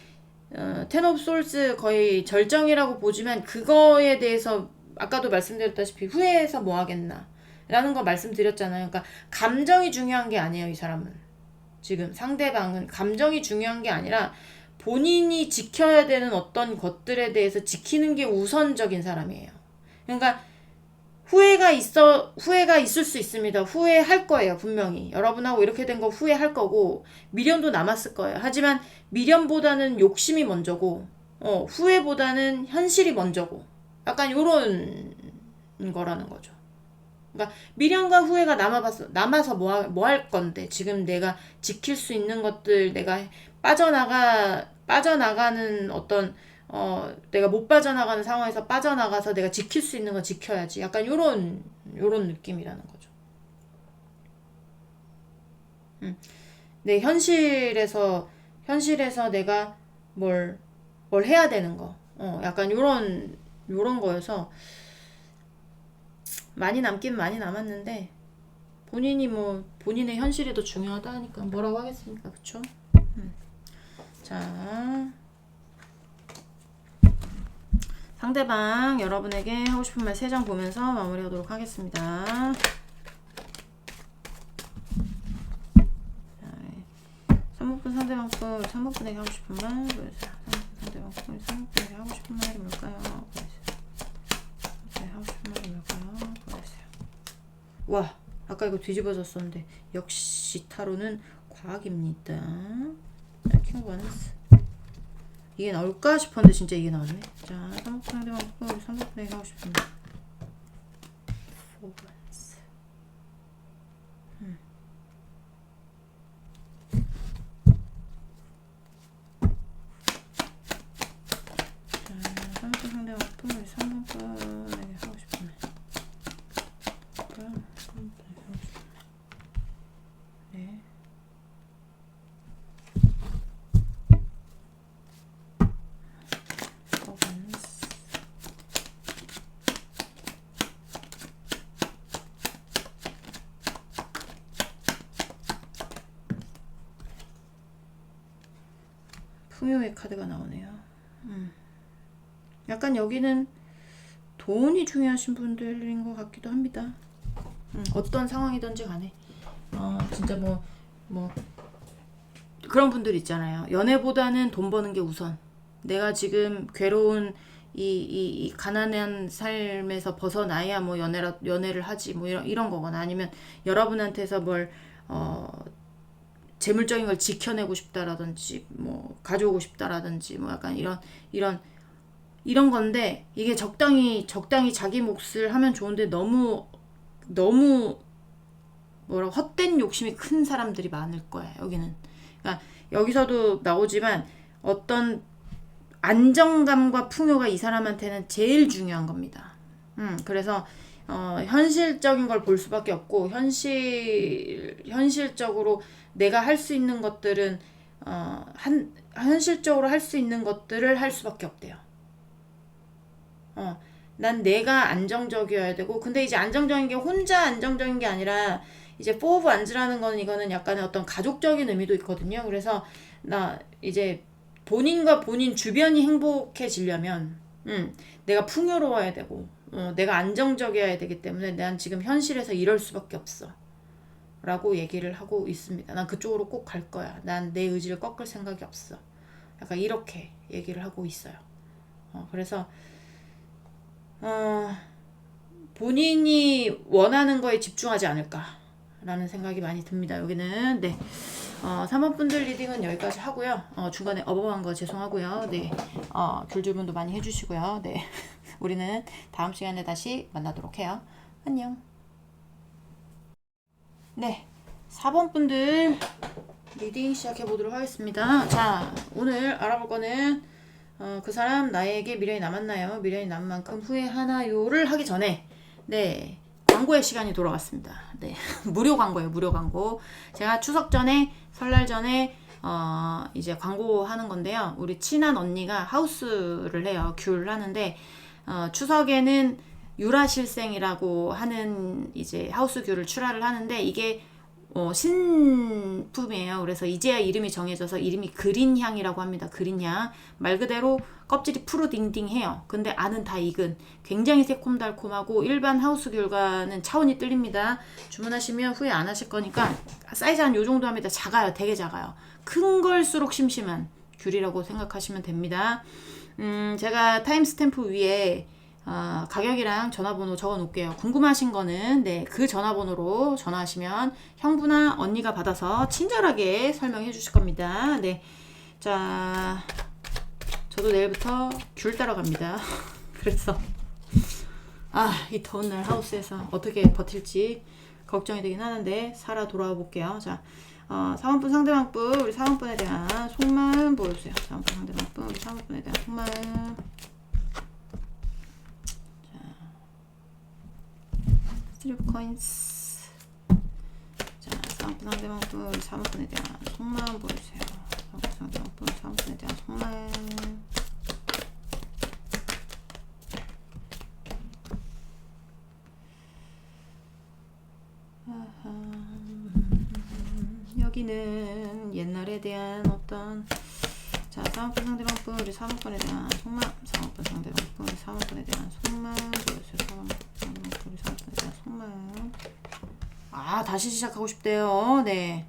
텐 오브 솔스 거의 절정이라고 보지만 그거에 대해서 아까도 말씀드렸다시피 후회해서 뭐 하겠나 라는 거 말씀드렸잖아요. 그러니까 감정이 중요한 게 아니에요. 이 사람은 지금 상대방은 감정이 중요한 게 아니라 본인이 지켜야 되는 어떤 것들에 대해서 지키는 게 우선적인 사람이에요. 그러니까 후회가 있을 수 있습니다. 후회할 거예요, 분명히. 여러분하고 이렇게 된 거 후회할 거고, 미련도 남았을 거예요. 하지만 미련보다는 욕심이 먼저고, 후회보다는 현실이 먼저고, 약간 요런 거라는 거죠. 그러니까 미련과 후회가 남아서 뭐 할 건데, 지금 내가 지킬 수 있는 것들, 내가 빠져나가는 어떤 내가 못 빠져나가는 상황에서 빠져나가서 내가 지킬 수 있는 거 지켜야지. 약간 요런 느낌이라는 거죠. 내 현실에서 내가 뭘 해야 되는 거. 약간 요런 거여서 많이 남긴 많이 남았는데 본인이 본인의 현실이 더 중요하다 하니까 뭐라고 하겠습니까? 그쵸? 자. 상대방 여러분에게 하고 싶은 말 3장 보면서 마무리하도록 하겠습니다. 자, 3번분 상대방 분 3번분에게 하고 싶은 말 상대방 분 3번분에게 하고 싶은 말이 뭘까요? 하고 싶은 말이 뭘까요? 보여주세요. 와, 아까 이거 뒤집어졌었는데 역시 타로는 과학입니다. 자, 킹 원스. 이게 나올까 싶었는데 진짜 이게 나왔네. 자, 3번 상대방 우리 3번분에게 하고 싶습니다. 포번스. 자, 3번 상대방 우리 3번분에게 하고 싶은 말. 3번분에게 하고 싶은 말. 네. 풍요의 카드가 나오네요. 약간 여기는 돈이 중요하신 분들인 것 같기도 합니다. 어떤 상황이든지 간에 진짜 그런 분들 있잖아요. 연애보다는 돈 버는 게 우선. 내가 지금 괴로운 이 가난한 삶에서 벗어나야 연애를 하지 이런 거거나 아니면 여러분한테서 뭘 재물적인 걸 지켜내고 싶다라든지 가져오고 싶다라든지 약간 이런 건데 이게 적당히 자기 몫을 하면 좋은데 너무 헛된 욕심이 큰 사람들이 많을 거야. 여기는. 그러니까 여기서도 나오지만 어떤 안정감과 풍요가 이 사람한테는 제일 중요한 겁니다. 그래서 현실적인 걸 볼 수밖에 없고 현실적으로 내가 할 수 있는 것들은 현실적으로 할 수 있는 것들을 할 수밖에 없대요. 난 내가 안정적이어야 되고 근데 이제 안정적인 게 혼자 안정적인 게 아니라 이제 포 오브 안즈라는 거는 이거는 약간의 어떤 가족적인 의미도 있거든요. 그래서 나 이제 본인과 본인 주변이 행복해지려면 내가 풍요로워야 되고 내가 안정적이어야 되기 때문에 난 지금 현실에서 이럴 수밖에 없어 라고 얘기를 하고 있습니다. 난 그쪽으로 꼭 갈 거야. 난 내 의지를 꺾을 생각이 없어. 약간 이렇게 얘기를 하고 있어요. 그래서 본인이 원하는 거에 집중하지 않을까라는 생각이 많이 듭니다. 여기는 네. 3번 분들 리딩은 여기까지 하고요. 중간에 어벙한 거 죄송하고요. 네. 귤주문도 많이 해주시고요. 네. 우리는 다음 시간에 다시 만나도록 해요. 안녕. 네. 4번 분들 리딩 시작해 보도록 하겠습니다. 자, 오늘 알아볼 거는 그 사람 나에게 미련이 남았나요? 미련이 남은 만큼 후회하나요를 하기 전에 네. 광고의 시간이 돌아왔습니다. 네. 무료 광고예요. 무료 광고. 제가 추석 전에 설날 전에 이제 광고하는 건데요. 우리 친한 언니가 하우스를 해요. 귤 하는데 추석에는 유라실생이라고 하는 이제 하우스 귤을 출하를 하는데 이게 신품이에요. 그래서 이제야 이름이 정해져서 이름이 그린향이라고 합니다. 그린향. 말 그대로 껍질이 푸르딩딩해요. 근데 안은 다 익은 굉장히 새콤달콤하고 일반 하우스 귤과는 차원이 틀립니다. 주문하시면 후회 안 하실 거니까 사이즈 한 요 정도 합니다. 작아요. 되게 작아요. 큰 걸수록 심심한 귤이라고 생각하시면 됩니다. 제가 타임스탬프 위에 가격이랑 전화번호 적어 놓을게요. 궁금하신 거는 네, 그 전화번호로 전화하시면 형부나 언니가 받아서 친절하게 설명해 주실 겁니다. 네. 자, 저도 내일부터 귤 따러 갑니다. 그래서 이 더운 날 하우스에서 어떻게 버틸지 걱정이 되긴 하는데 살아 돌아와 볼게요. 자, 사원분 상대방분 우리 사원분에 대한 속마음 보여주세요. 사원분 상대방분 우리 사원분에 대한 속마음. 자, 스트립 코인스. 자, 사원분 상대방분 우리 사원분에 대한 속마음 보여주세요. 사원분 상대방분 사원분에 대한 속마음. 여기는 옛날에 대한 어떤 사원분 상대방분 우리 사원분에 대한 속마음. 사원분 상대방분 우리 사원분에 대한 속마음 보여주세요. 사원분 상대방분 우리 사원분에 대한 속마음. 다시 시작하고 싶대요. 네.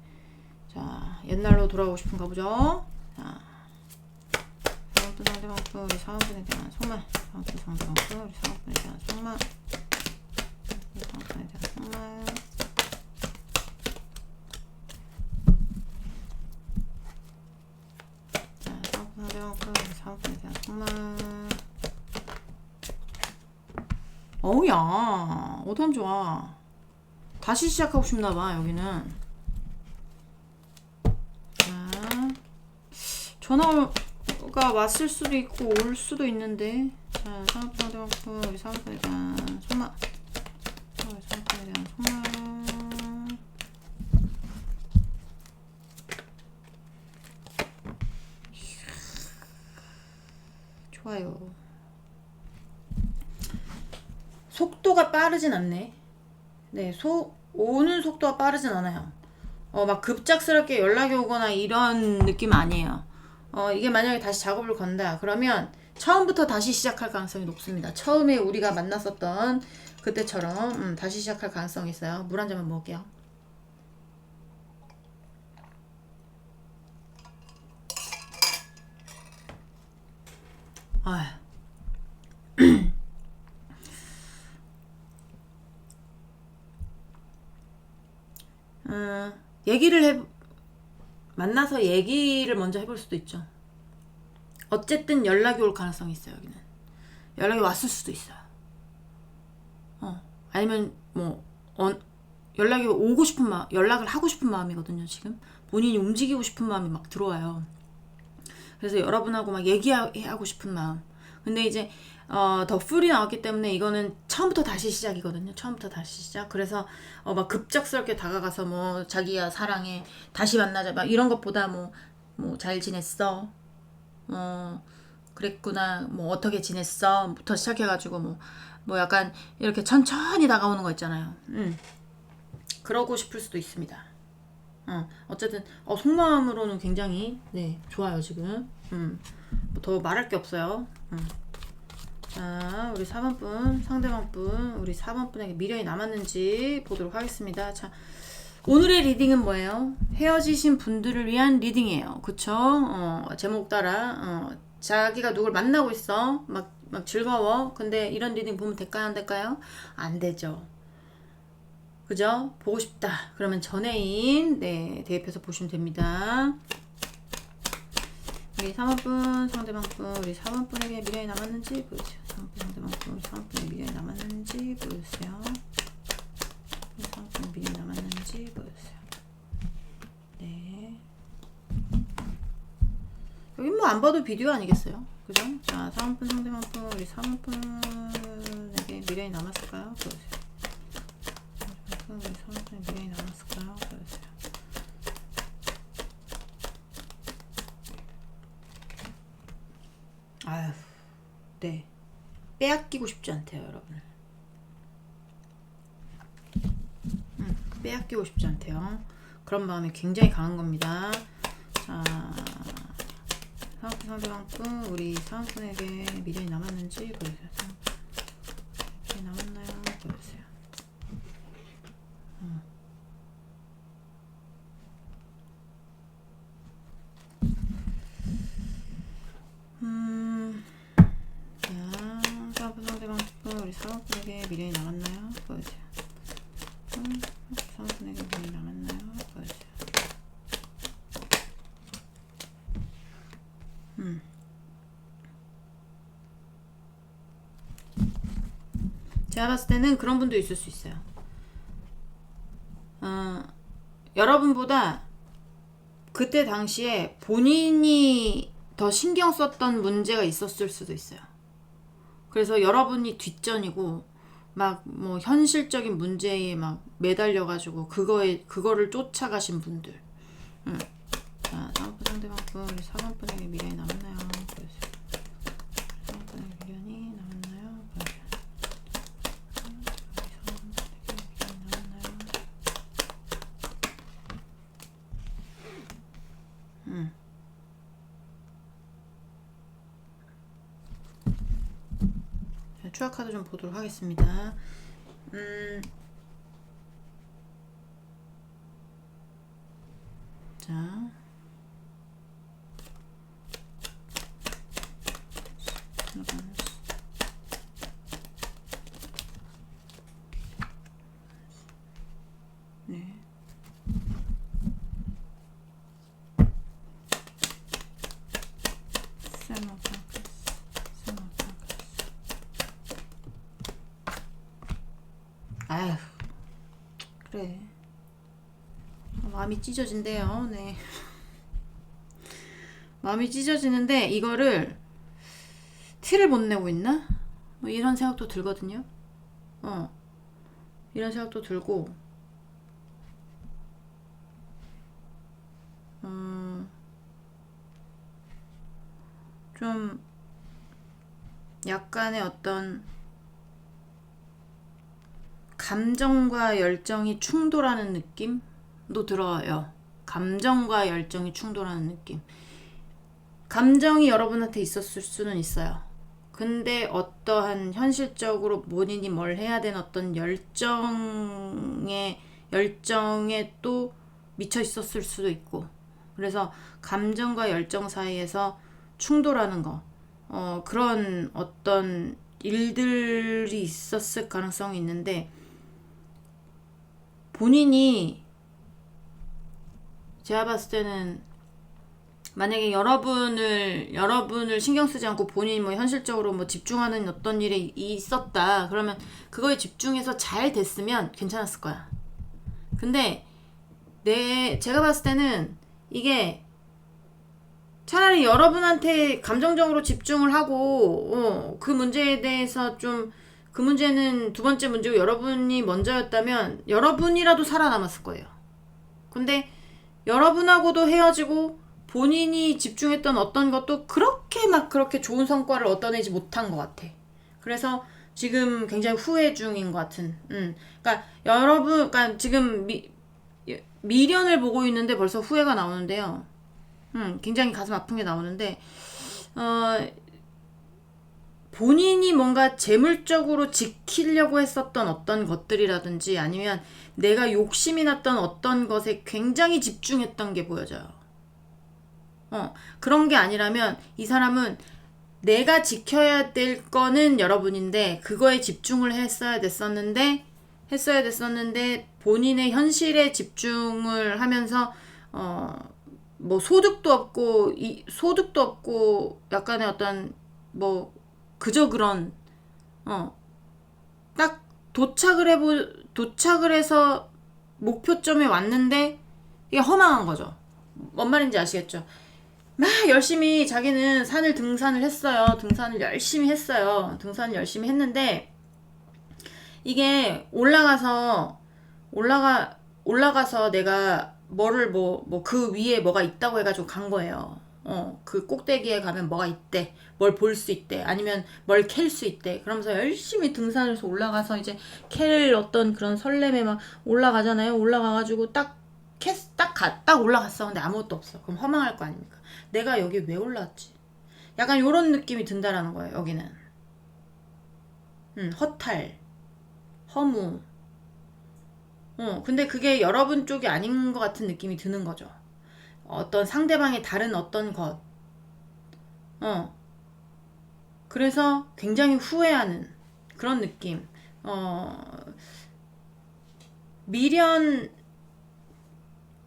자, 옛날로 돌아오고 싶은가 보죠. 자, 사원분 상대방분 우리 사원분에 대한 속마음. 사원분 상대방분 우리 사원분에 대한 속마음. 사원분에 대한 속마음. 사업에 대한 속마음. 어우야, 어떤 좋아. 다시 시작하고 싶나봐, 여기는. 자, 전화가 왔을 수도 있고, 올 수도 있는데. 자, 사업부 상대방분, 우리 사업부에 대한 속마음. 사업부에 대한 속마음. 좋아요. 속도가 빠르진 않네. 네, 오는 속도가 빠르진 않아요. 막 급작스럽게 연락이 오거나 이런 느낌 아니에요. 이게 만약에 다시 작업을 건다. 그러면 처음부터 다시 시작할 가능성이 높습니다. 처음에 우리가 만났었던 그때처럼 다시 시작할 가능성이 있어요. 물 한 잔만 먹을게요. 만나서 얘기를 먼저 해볼 수도 있죠. 어쨌든 연락이 올 가능성이 있어요. 여기는 연락이 왔을 수도 있어요. 아니면 연락이 오고 싶은 마음, 연락을 하고 싶은 마음이거든요. 지금 본인이 움직이고 싶은 마음이 막 들어와요. 그래서 여러분하고 막 얘기하고 싶은 마음. 근데 이제 더 풀이 나왔기 때문에 이거는 처음부터 다시 시작이거든요. 처음부터 다시 시작. 그래서 막 급작스럽게 다가가서 자기야 사랑해 다시 만나자 막 이런 것보다 잘 지냈어, 그랬구나, 어떻게 지냈어 부터 시작해가지고 약간 이렇게 천천히 다가오는 거 있잖아요. 그러고 싶을 수도 있습니다. 어쨌든 속마음으로는 굉장히 네 좋아요. 지금 더 말할 게 없어요. 자, 우리 4번분 상대방분 우리 4번분에게 미련이 남았는지 보도록 하겠습니다. 자, 오늘의 리딩은 뭐예요? 헤어지신 분들을 위한 리딩이에요. 그쵸? 제목 따라 자기가 누굴 만나고 있어. 막 즐거워. 근데 이런 리딩 보면 될까요? 안 될까요? 안 되죠. 그죠? 보고 싶다. 그러면 전애인 대입해서 보시면 됩니다. 우리 3번분 상대방분 우리 4번분에게 미련이 남았는지 보여주세요. 3번분 상대방분 우리 4번분에게 미련이 남았는지 보여주세요. 우리 4번분에 미련이 남았는지 보여주세요. 네. 여긴 안 봐도 비디오 아니겠어요? 그죠? 자, 4번분 상대방분 우리 4번분에게 미련이 남았을까요? 보여주세요. 우리 4번분에 미련이 남았을까요? 보여주세요. 아휴, 네. 빼앗기고 싶지 않대요, 여러분. 빼앗기고 싶지 않대요. 그런 마음이 굉장히 강한 겁니다. 자, 사은꾼 상대방꾼 우리 사은꾼에게 미련이 남았는지 보여주세요. 미련이 남았나요? 보여주세요. 자, 사은꾼 상대방꾼 우리 사모분에게 미련이 남았나요? 보여주세요. 사모분에게 미련이 남았나요? 보여주세요. 제가 봤을 때는 그런 분도 있을 수 있어요. 여러분보다 그때 당시에 본인이 더 신경 썼던 문제가 있었을 수도 있어요. 그래서 여러분이 뒷전이고 막 뭐 현실적인 문제에 막 매달려가지고 그거를 쫓아가신 분들. 자, 다음 분 상대방 우리 4번분에게 미련이 남았나요? 보여주세요. 4번분에게 미련이 남았나요? 보여주세요. 추가 카드 좀 보도록 하겠습니다. 자, 네. 아휴, 그래. 마음이 찢어진대요. 네. 마음이 찢어지는데 이거를 티를 못 내고 있나? 뭐 이런 생각도 들거든요. 이런 생각도 들고 좀 약간의 어떤 감정과 열정이 충돌하는 느낌도 들어요. 감정과 열정이 충돌하는 느낌. 감정이 여러분한테 있었을 수는 있어요. 근데 어떠한 현실적으로 본인이 뭘 해야 되는 어떤 열정에 또 미쳐 있었을 수도 있고. 그래서 감정과 열정 사이에서 충돌하는 거. 그런 어떤 일들이 있었을 가능성이 있는데 본인이 제가 봤을 때는 만약에 여러분을 신경 쓰지 않고 본인이 뭐 현실적으로 뭐 집중하는 어떤 일이 있었다 그러면 그거에 집중해서 잘 됐으면 괜찮았을 거야. 근데 제가 봤을 때는 이게 차라리 여러분한테 감정적으로 집중을 하고 그 문제에 대해서 좀 그 문제는 두 번째 문제고 여러분이 먼저였다면 여러분이라도 살아남았을 거예요. 근데 여러분하고도 헤어지고 본인이 집중했던 어떤 것도 그렇게 좋은 성과를 얻어내지 못한 것 같아. 그래서 지금 굉장히 후회 중인 것 같은. 그러니까 지금 미련을 보고 있는데 벌써 후회가 나오는데요. 굉장히 가슴 아픈 게 나오는데, 본인이 뭔가 재물적으로 지키려고 했었던 어떤 것들이라든지 아니면 내가 욕심이 났던 어떤 것에 굉장히 집중했던 게 보여져요. 그런 게 아니라면 이 사람은 내가 지켜야 될 거는 여러분인데 그거에 집중을 했어야 됐었는데 본인의 현실에 집중을 하면서 뭐 소득도 없고 약간의 어떤 뭐 그저 그런 딱 도착을 해서 목표점에 왔는데 이게 허망한 거죠. 뭔 말인지 아시겠죠? 막 열심히 자기는 등산을 했어요. 등산을 열심히 했는데 이게 올라가서 내가 뭐를 그 위에 뭐가 있다고 해가지고 간 거예요. 그 꼭대기에 가면 뭐가 있대. 뭘 볼 수 있대. 아니면 뭘 캘 수 있대. 그러면서 열심히 등산해서 올라가서 이제 캘 어떤 그런 설렘에 막 올라가잖아요. 올라가가지고 딱 올라갔어. 근데 아무것도 없어. 그럼 허망할 거 아닙니까? 내가 여기 왜 올라왔지? 약간 요런 느낌이 든다라는 거예요. 여기는. 허탈. 허무. 근데 그게 여러분 쪽이 아닌 것 같은 느낌이 드는 거죠. 어떤 상대방의 다른 어떤 것. 그래서 굉장히 후회하는 그런 느낌. 미련,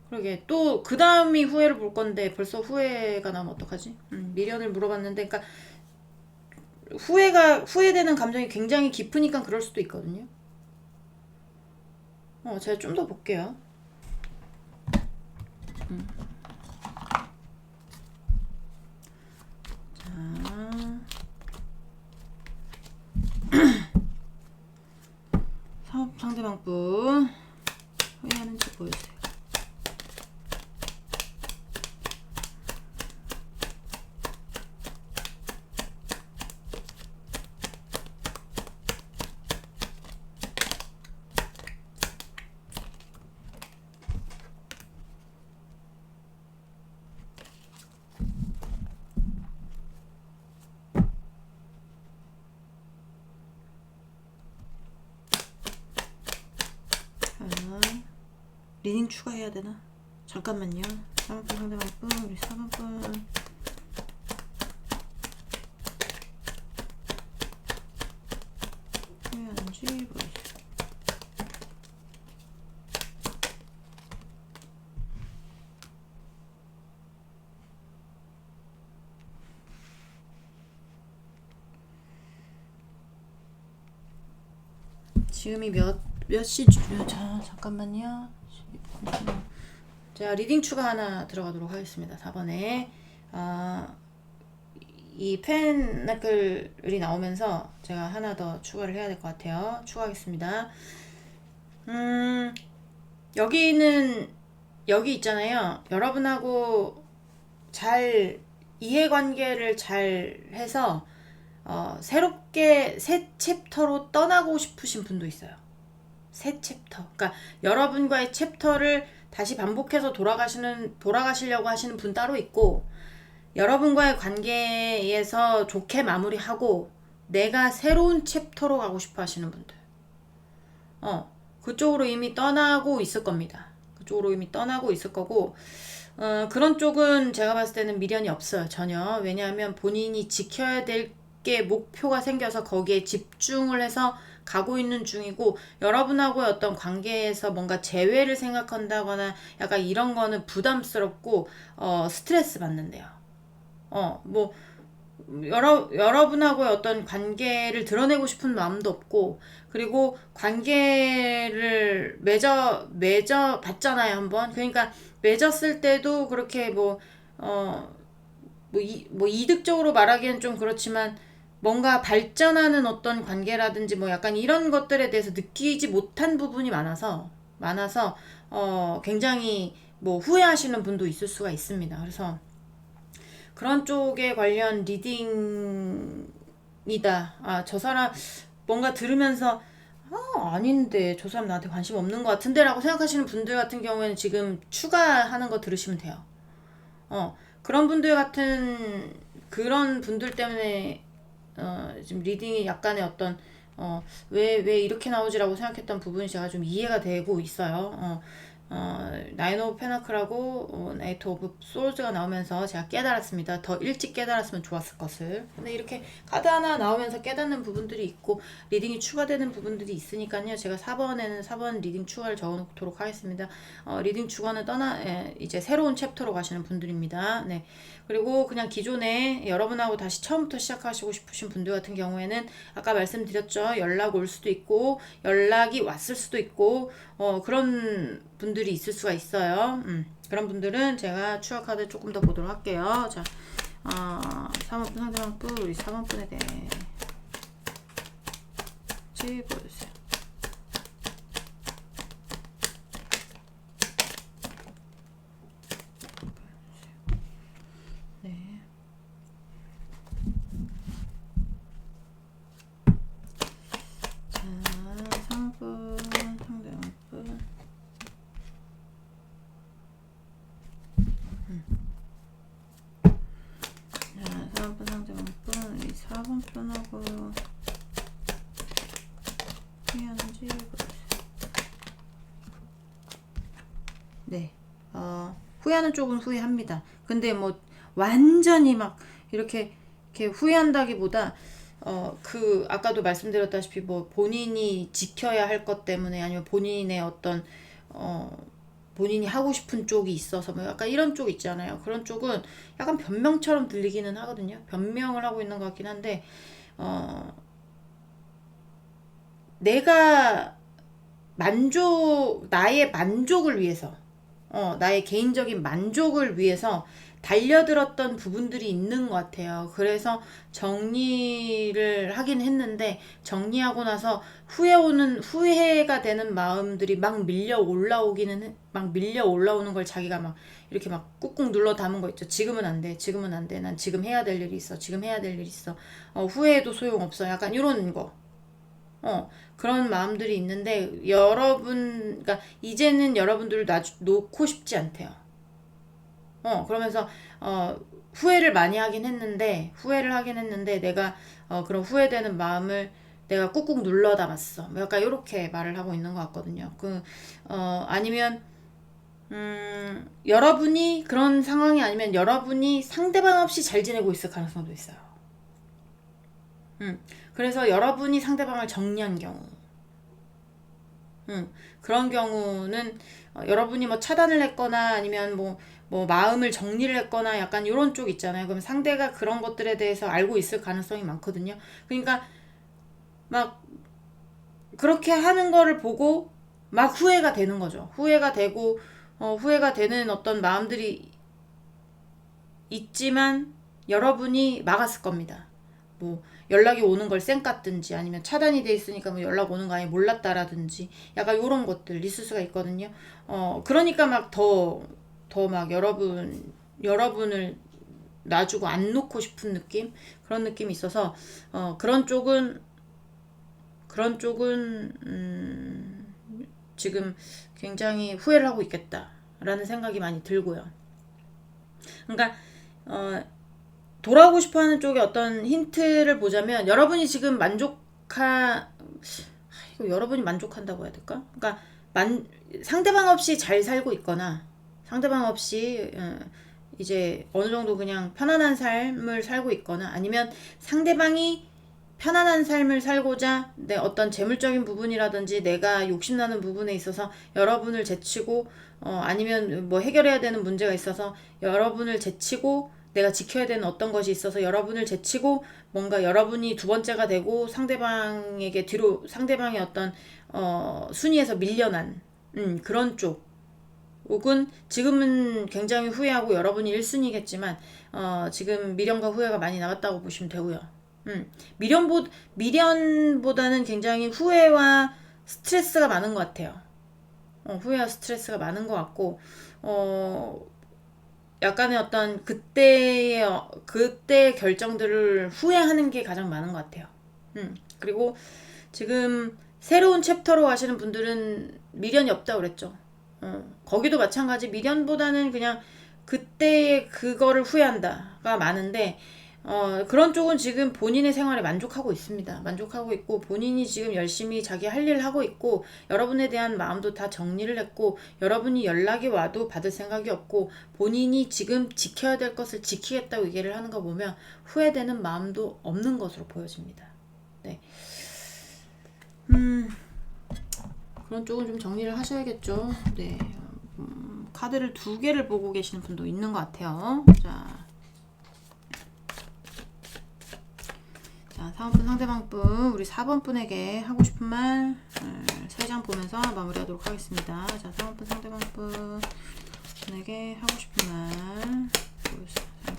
그러게 또 그 다음이 후회를 볼 건데 벌써 후회가 나면 어떡하지? 미련을 물어봤는데, 그러니까 후회되는 감정이 굉장히 깊으니까 그럴 수도 있거든요. 제가 좀 더 볼게요. 자, 상대방분 후회하는지 보여주세요. 리딩 추가해야 되나? 잠깐만요. 3번분 상대방분, 우리 4번분. 후회하는지 보여주세요. 지금이 몇 시쯤? 자, 잠깐만요. 제가 리딩 추가 하나 들어가도록 하겠습니다. 4번에 이 펜나클이 나오면서 제가 하나 더 추가를 해야 될 것 같아요. 추가하겠습니다. 여기 있잖아요. 여러분하고 잘 이해관계를 잘 해서 새롭게 새 챕터로 떠나고 싶으신 분도 있어요. 새 챕터. 그러니까 여러분과의 챕터를 다시 반복해서 돌아가시려고 하시는 분 따로 있고, 여러분과의 관계에서 좋게 마무리하고 내가 새로운 챕터로 가고 싶어 하시는 분들. 그쪽으로 이미 떠나고 있을 겁니다. 그쪽으로 이미 떠나고 있을 거고, 그런 쪽은 제가 봤을 때는 미련이 없어요. 전혀. 왜냐하면 본인이 지켜야 될 게 목표가 생겨서 거기에 집중을 해서 가고 있는 중이고, 여러분하고의 어떤 관계에서 뭔가 재회를 생각한다거나 약간 이런 거는 부담스럽고 스트레스 받는데요. 여러분하고의 어떤 관계를 드러내고 싶은 마음도 없고, 그리고 관계를 맺어 봤잖아요, 한번. 그러니까 맺었을 때도 그렇게 이득적으로 말하기엔 좀 그렇지만, 뭔가 발전하는 어떤 관계라든지 약간 이런 것들에 대해서 느끼지 못한 부분이 많아서 굉장히 후회하시는 분도 있을 수가 있습니다. 그래서 그런 쪽에 관련 리딩이다. 저 사람 뭔가 들으면서 아닌데 저 사람 나한테 관심 없는 것 같은데 라고 생각하시는 분들 같은 경우에는 지금 추가하는 거 들으시면 돼요. 그런 분들 때문에 지금 리딩이 약간의 어떤 왜 이렇게 나오지라고 생각했던 부분이 제가 좀 이해가 되고 있어요. 나인 오브 페나클하고 나이트 오브 솔즈가 나오면서 제가 깨달았습니다. 더 일찍 깨달았으면 좋았을 것을. 근데 이렇게 카드 하나 나오면서 깨닫는 부분들이 있고 리딩이 추가되는 부분들이 있으니까요. 제가 4번 리딩 추가를 적어놓도록 하겠습니다. 리딩 추가는 이제 새로운 챕터로 가시는 분들입니다. 네. 그리고 그냥 기존에 여러분하고 다시 처음부터 시작하시고 싶으신 분들 같은 경우에는 아까 말씀드렸죠. 연락 올 수도 있고 연락이 왔을 수도 있고 그런 분들이 있을 수가 있어요. 그런 분들은 제가 추가 카드 조금 더 보도록 할게요. 자, 3번분 상대방분, 우리 4번분에 대해 보여주세요. 네. 자, 3번 상대방분. 자, 4번 상대방분, 이 4번 편하고 후회하는지 보여주세요. 네. 후회하는 쪽은 후회합니다. 근데 완전히 막 이렇게 후회한다기보다 아까도 말씀드렸다시피 뭐 본인이 지켜야 할 것 때문에 아니면 본인의 어떤 본인이 하고 싶은 쪽이 있어서 뭐 약간 이런 쪽 있잖아요. 그런 쪽은 약간 변명처럼 들리기는 하거든요. 변명을 하고 있는 것 같긴 한데 내가 나의 만족을 위해서 나의 개인적인 만족을 위해서 달려들었던 부분들이 있는 것 같아요. 그래서 정리를 하긴 했는데 정리하고 나서 후회가 되는 마음들이 막 밀려 올라오는 걸 자기가 막 이렇게 막 꾹꾹 눌러 담은 거 있죠. 지금은 안 돼. 지금은 안 돼. 난 지금 해야 될 일이 있어. 지금 해야 될 일이 있어. 후회해도 소용없어. 약간 이런 거. 그런 마음들이 있는데 그러니까 이제는 여러분들을 놓고 싶지 않대요. 그러면서 후회를 하긴 했는데 내가 그런 후회되는 마음을 내가 꾹꾹 눌러 담았어. 뭐 약간 이렇게 말을 하고 있는 것 같거든요. 아니면 여러분이 그런 상황이 아니면 여러분이 상대방 없이 잘 지내고 있을 가능성도 있어요. 그래서 여러분이 상대방을 정리한 경우, 그런 경우는 여러분이 뭐 차단을 했거나 아니면 뭐 마음을 정리를 했거나 약간 이런 쪽 있잖아요. 그럼 상대가 그런 것들에 대해서 알고 있을 가능성이 많거든요. 그러니까 막 그렇게 하는 거를 보고 막 후회가 되는 거죠. 후회가 되고 후회가 되는 어떤 마음들이 있지만 여러분이 막았을 겁니다. 뭐 연락이 오는 걸 쌩깠든지 아니면 차단이 돼 있으니까 뭐 연락 오는 거 아예 몰랐다라든지 약간 요런 것들 있을 수가 있거든요. 그러니까 막 더 막 여러분을 놔주고 안 놓고 싶은 느낌? 그런 느낌이 있어서 그런 쪽은 지금 굉장히 후회를 하고 있겠다라는 생각이 많이 들고요. 그러니까 돌아오고 싶어하는 쪽에 어떤 힌트를 보자면 여러분이 지금 여러분이 만족한다고 해야 될까? 그러니까 상대방 없이 잘 살고 있거나 상대방 없이 이제 어느 정도 그냥 편안한 삶을 살고 있거나 아니면 상대방이 편안한 삶을 살고자 내 어떤 재물적인 부분이라든지 내가 욕심나는 부분에 있어서 여러분을 제치고 아니면 뭐 해결해야 되는 문제가 있어서 여러분을 제치고 내가 지켜야 되는 어떤 것이 있어서 여러분을 제치고 뭔가 여러분이 두 번째가 되고 상대방의 어떤 순위에서 밀려난 그런 쪽 혹은 지금은 굉장히 후회하고 여러분이 1순위겠지만 지금 미련과 후회가 많이 남았다고 보시면 되고요. 미련보다는 굉장히 후회와 스트레스가 많은 것 같아요. 후회와 스트레스가 많은 것 같고 약간의 어떤 그때 결정들을 후회하는 게 가장 많은 것 같아요. 그리고 지금 새로운 챕터로 가시는 분들은 미련이 없다고 그랬죠. 거기도 마찬가지 미련보다는 그냥 그때의 그거를 후회한다가 많은데 그런 쪽은 지금 본인의 생활에 만족하고 있습니다. 만족하고 있고 본인이 지금 열심히 자기 할 일 하고 있고 여러분에 대한 마음도 다 정리를 했고 여러분이 연락이 와도 받을 생각이 없고 본인이 지금 지켜야 될 것을 지키겠다고 얘기를 하는 거 보면 후회되는 마음도 없는 것으로 보여집니다. 네. 그런 쪽은 좀 정리를 하셔야겠죠. 네. 카드를 2개를 보고 계시는 분도 있는 것 같아요. 자, 다음 상대방 분, 우리 4번 분에게 하고 싶은 말 3장 보면서 마무리하도록 하겠습니다. 자, 4번 분 상대방 분에게 하고 싶은 말,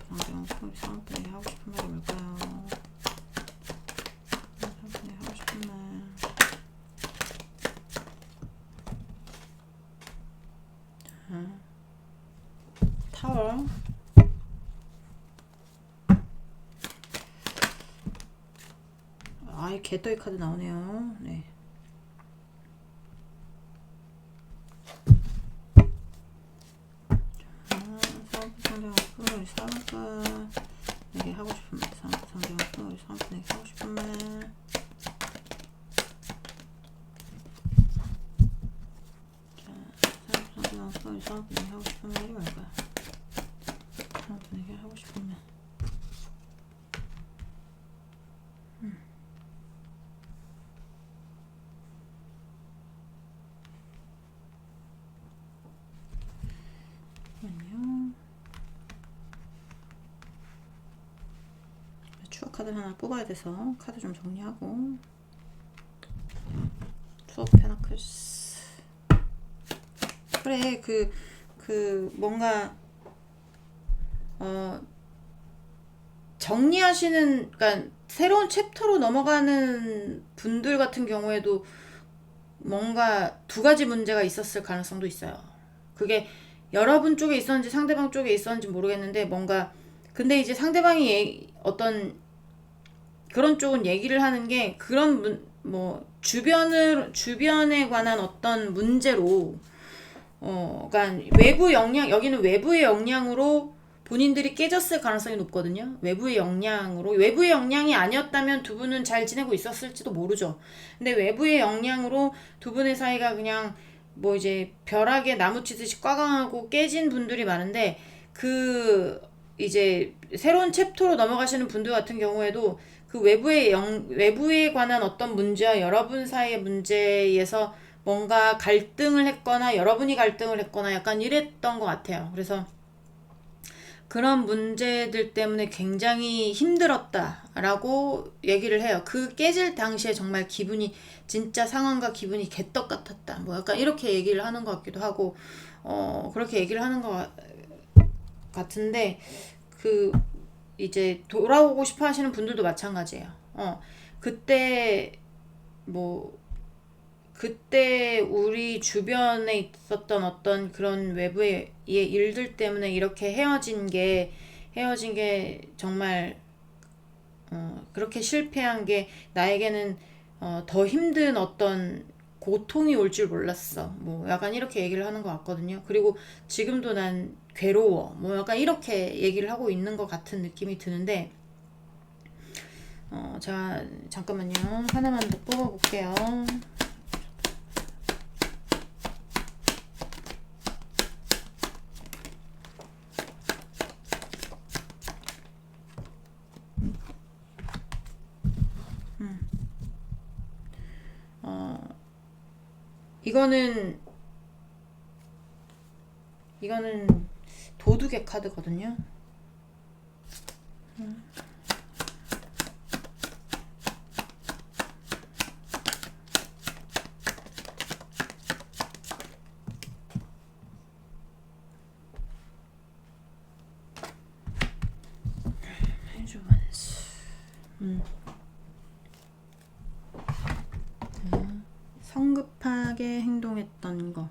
상대방 분에게 하고 싶은 말이 뭘까요? 상대방분에게 하고 싶은 말. 타워. 아이 개떠이 카드 나오네요. 네. 상대방에게 하고 싶은 말. 상대방에게 하고 싶은 말. 상대방에게 하고 싶은 말이 뭘까요? 상대방에게 하고 싶은 말. 카드 하나 뽑아야 돼서 카드 좀 정리하고. 투 오브 페너클스. 그래, 뭔가 정리하시는, 그러니까 새로운 챕터로 넘어가는 분들 같은 경우에도 뭔가 두 가지 문제가 있었을 가능성도 있어요. 그게 여러분 쪽에 있었는지 상대방 쪽에 있었는지 모르겠는데, 뭔가 근데 이제 상대방이 어떤 그런 쪽은 얘기를 하는 게, 그런 뭐 주변에 관한 어떤 문제로 그러니까 외부 영향, 여기는 외부의 영향으로 본인들이 깨졌을 가능성이 높거든요. 외부의 영향이 아니었다면 두 분은 잘 지내고 있었을지도 모르죠. 근데 외부의 영향으로 두 분의 사이가 그냥 뭐 이제 벼락에 나무 치듯이 꽉강하고 깨진 분들이 많은데, 그 이제 새로운 챕터로 넘어가시는 분들 같은 경우에도 그 외부에 관한 어떤 문제와 여러분 사이의 문제에서 뭔가 갈등을 했거나 여러분이 갈등을 했거나 약간 이랬던 것 같아요. 그래서 그런 문제들 때문에 굉장히 힘들었다라고 얘기를 해요. 그 깨질 당시에 정말 기분이, 진짜 상황과 기분이 개떡 같았다. 뭐 약간 이렇게 얘기를 하는 것 같기도 하고, 그렇게 얘기를 하는 것 같은데, 그 이제 돌아오고 싶어 하시는 분들도 마찬가지예요. 그때 우리 주변에 있었던 어떤 그런 외부의 일들 때문에 이렇게 헤어진 게 정말 그렇게 실패한 게 나에게는 더 힘든 어떤 고통이 올 줄 몰랐어. 뭐 약간 이렇게 얘기를 하는 것 같거든요. 그리고 지금도 난 괴로워. 뭐 약간 이렇게 얘기를 하고 있는 것 같은 느낌이 드는데, 자, 잠깐만요. 하나만 더 뽑아볼게요. 이거는 도둑의 카드거든요. 성급하게 행동했던 거.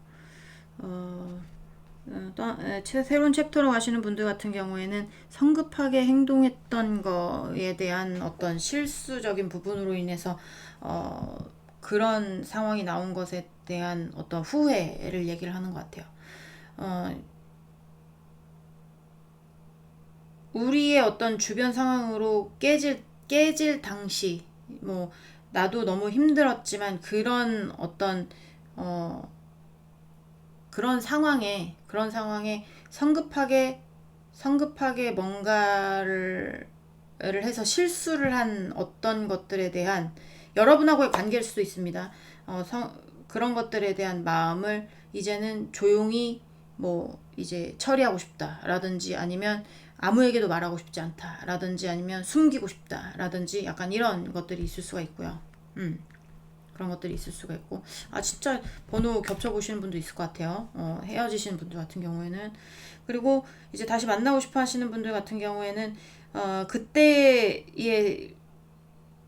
새로운 챕터로 가시는 분들 같은 경우에는 성급하게 행동했던 거에 대한 어떤 실수적인 부분으로 인해서 그런 상황이 나온 것에 대한 어떤 후회를 얘기를 하는 것 같아요. 우리의 어떤 주변 상황으로 깨질 당시, 뭐 나도 너무 힘들었지만 그런 어떤 그런 상황에 성급하게 뭔가를 해서 실수를 한 어떤 것들에 대한, 여러분하고의 관계일 수도 있습니다. 그런 것들에 대한 마음을 이제는 조용히 뭐 이제 처리하고 싶다라든지, 아니면 아무에게도 말하고 싶지 않다라든지, 아니면 숨기고 싶다라든지, 약간 이런 것들이 있을 수가 있고요. 그런 것들이 있을 수가 있고, 진짜 번호 겹쳐보시는 분도 있을 것 같아요. 헤어지시는 분들 같은 경우에는. 그리고 이제 다시 만나고 싶어 하시는 분들 같은 경우에는 그때의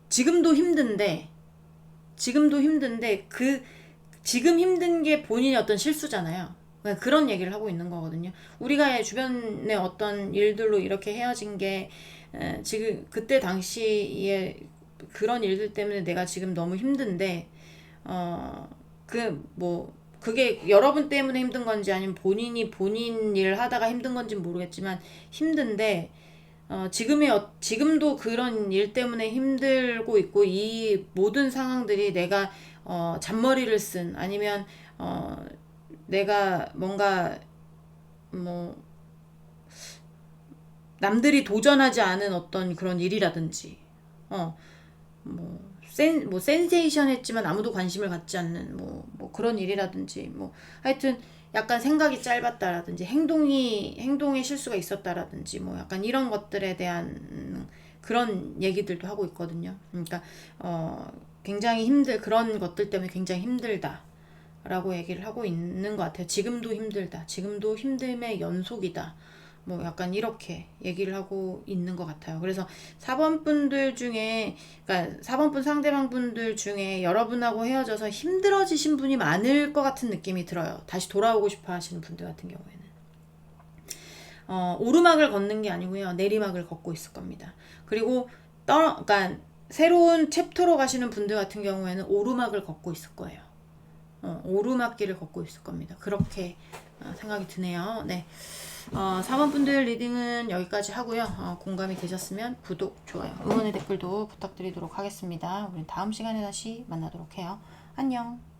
지금도 힘든데 지금 힘든 게 본인의 어떤 실수잖아요. 그런 얘기를 하고 있는 거거든요. 우리가 주변의 어떤 일들로 이렇게 헤어진 게 지금 그때 당시에 그런 일들 때문에 내가 지금 너무 힘든데, 그게 여러분 때문에 힘든 건지 아니면 본인이 본인 일을 하다가 힘든 건지 모르겠지만 힘든데, 지금도 그런 일 때문에 힘들고 있고, 이 모든 상황들이 내가 잔머리를 쓴, 아니면 내가 뭔가 뭐 남들이 도전하지 않은 어떤 그런 일이라든지, 센세이션 했지만 아무도 관심을 갖지 않는 뭐 그런 일이라든지, 뭐 하여튼 약간 생각이 짧았다라든지 행동에 실수가 있었다라든지, 뭐 약간 이런 것들에 대한 그런 얘기들도 하고 있거든요. 그러니까 굉장히 그런 것들 때문에 굉장히 힘들다 라고 얘기를 하고 있는 것 같아요. 지금도 힘들다, 지금도 힘듦의 연속이다, 뭐 약간 이렇게 얘기를 하고 있는 것 같아요. 그래서 4번 분들 중에, 그러니까 4번 분 상대방 분들 중에 여러분하고 헤어져서 힘들어지신 분이 많을 것 같은 느낌이 들어요. 다시 돌아오고 싶어 하시는 분들 같은 경우에는 오르막을 걷는 게 아니고요, 내리막을 걷고 있을 겁니다. 그리고 그러니까 새로운 챕터로 가시는 분들 같은 경우에는 오르막을 걷고 있을 거예요. 오르막길을 걷고 있을 겁니다. 그렇게 생각이 드네요. 네. 4번 분들 리딩은 여기까지 하고요. 공감이 되셨으면 구독, 좋아요, 응원의 댓글도 부탁드리도록 하겠습니다. 우리 다음 시간에 다시 만나도록 해요. 안녕.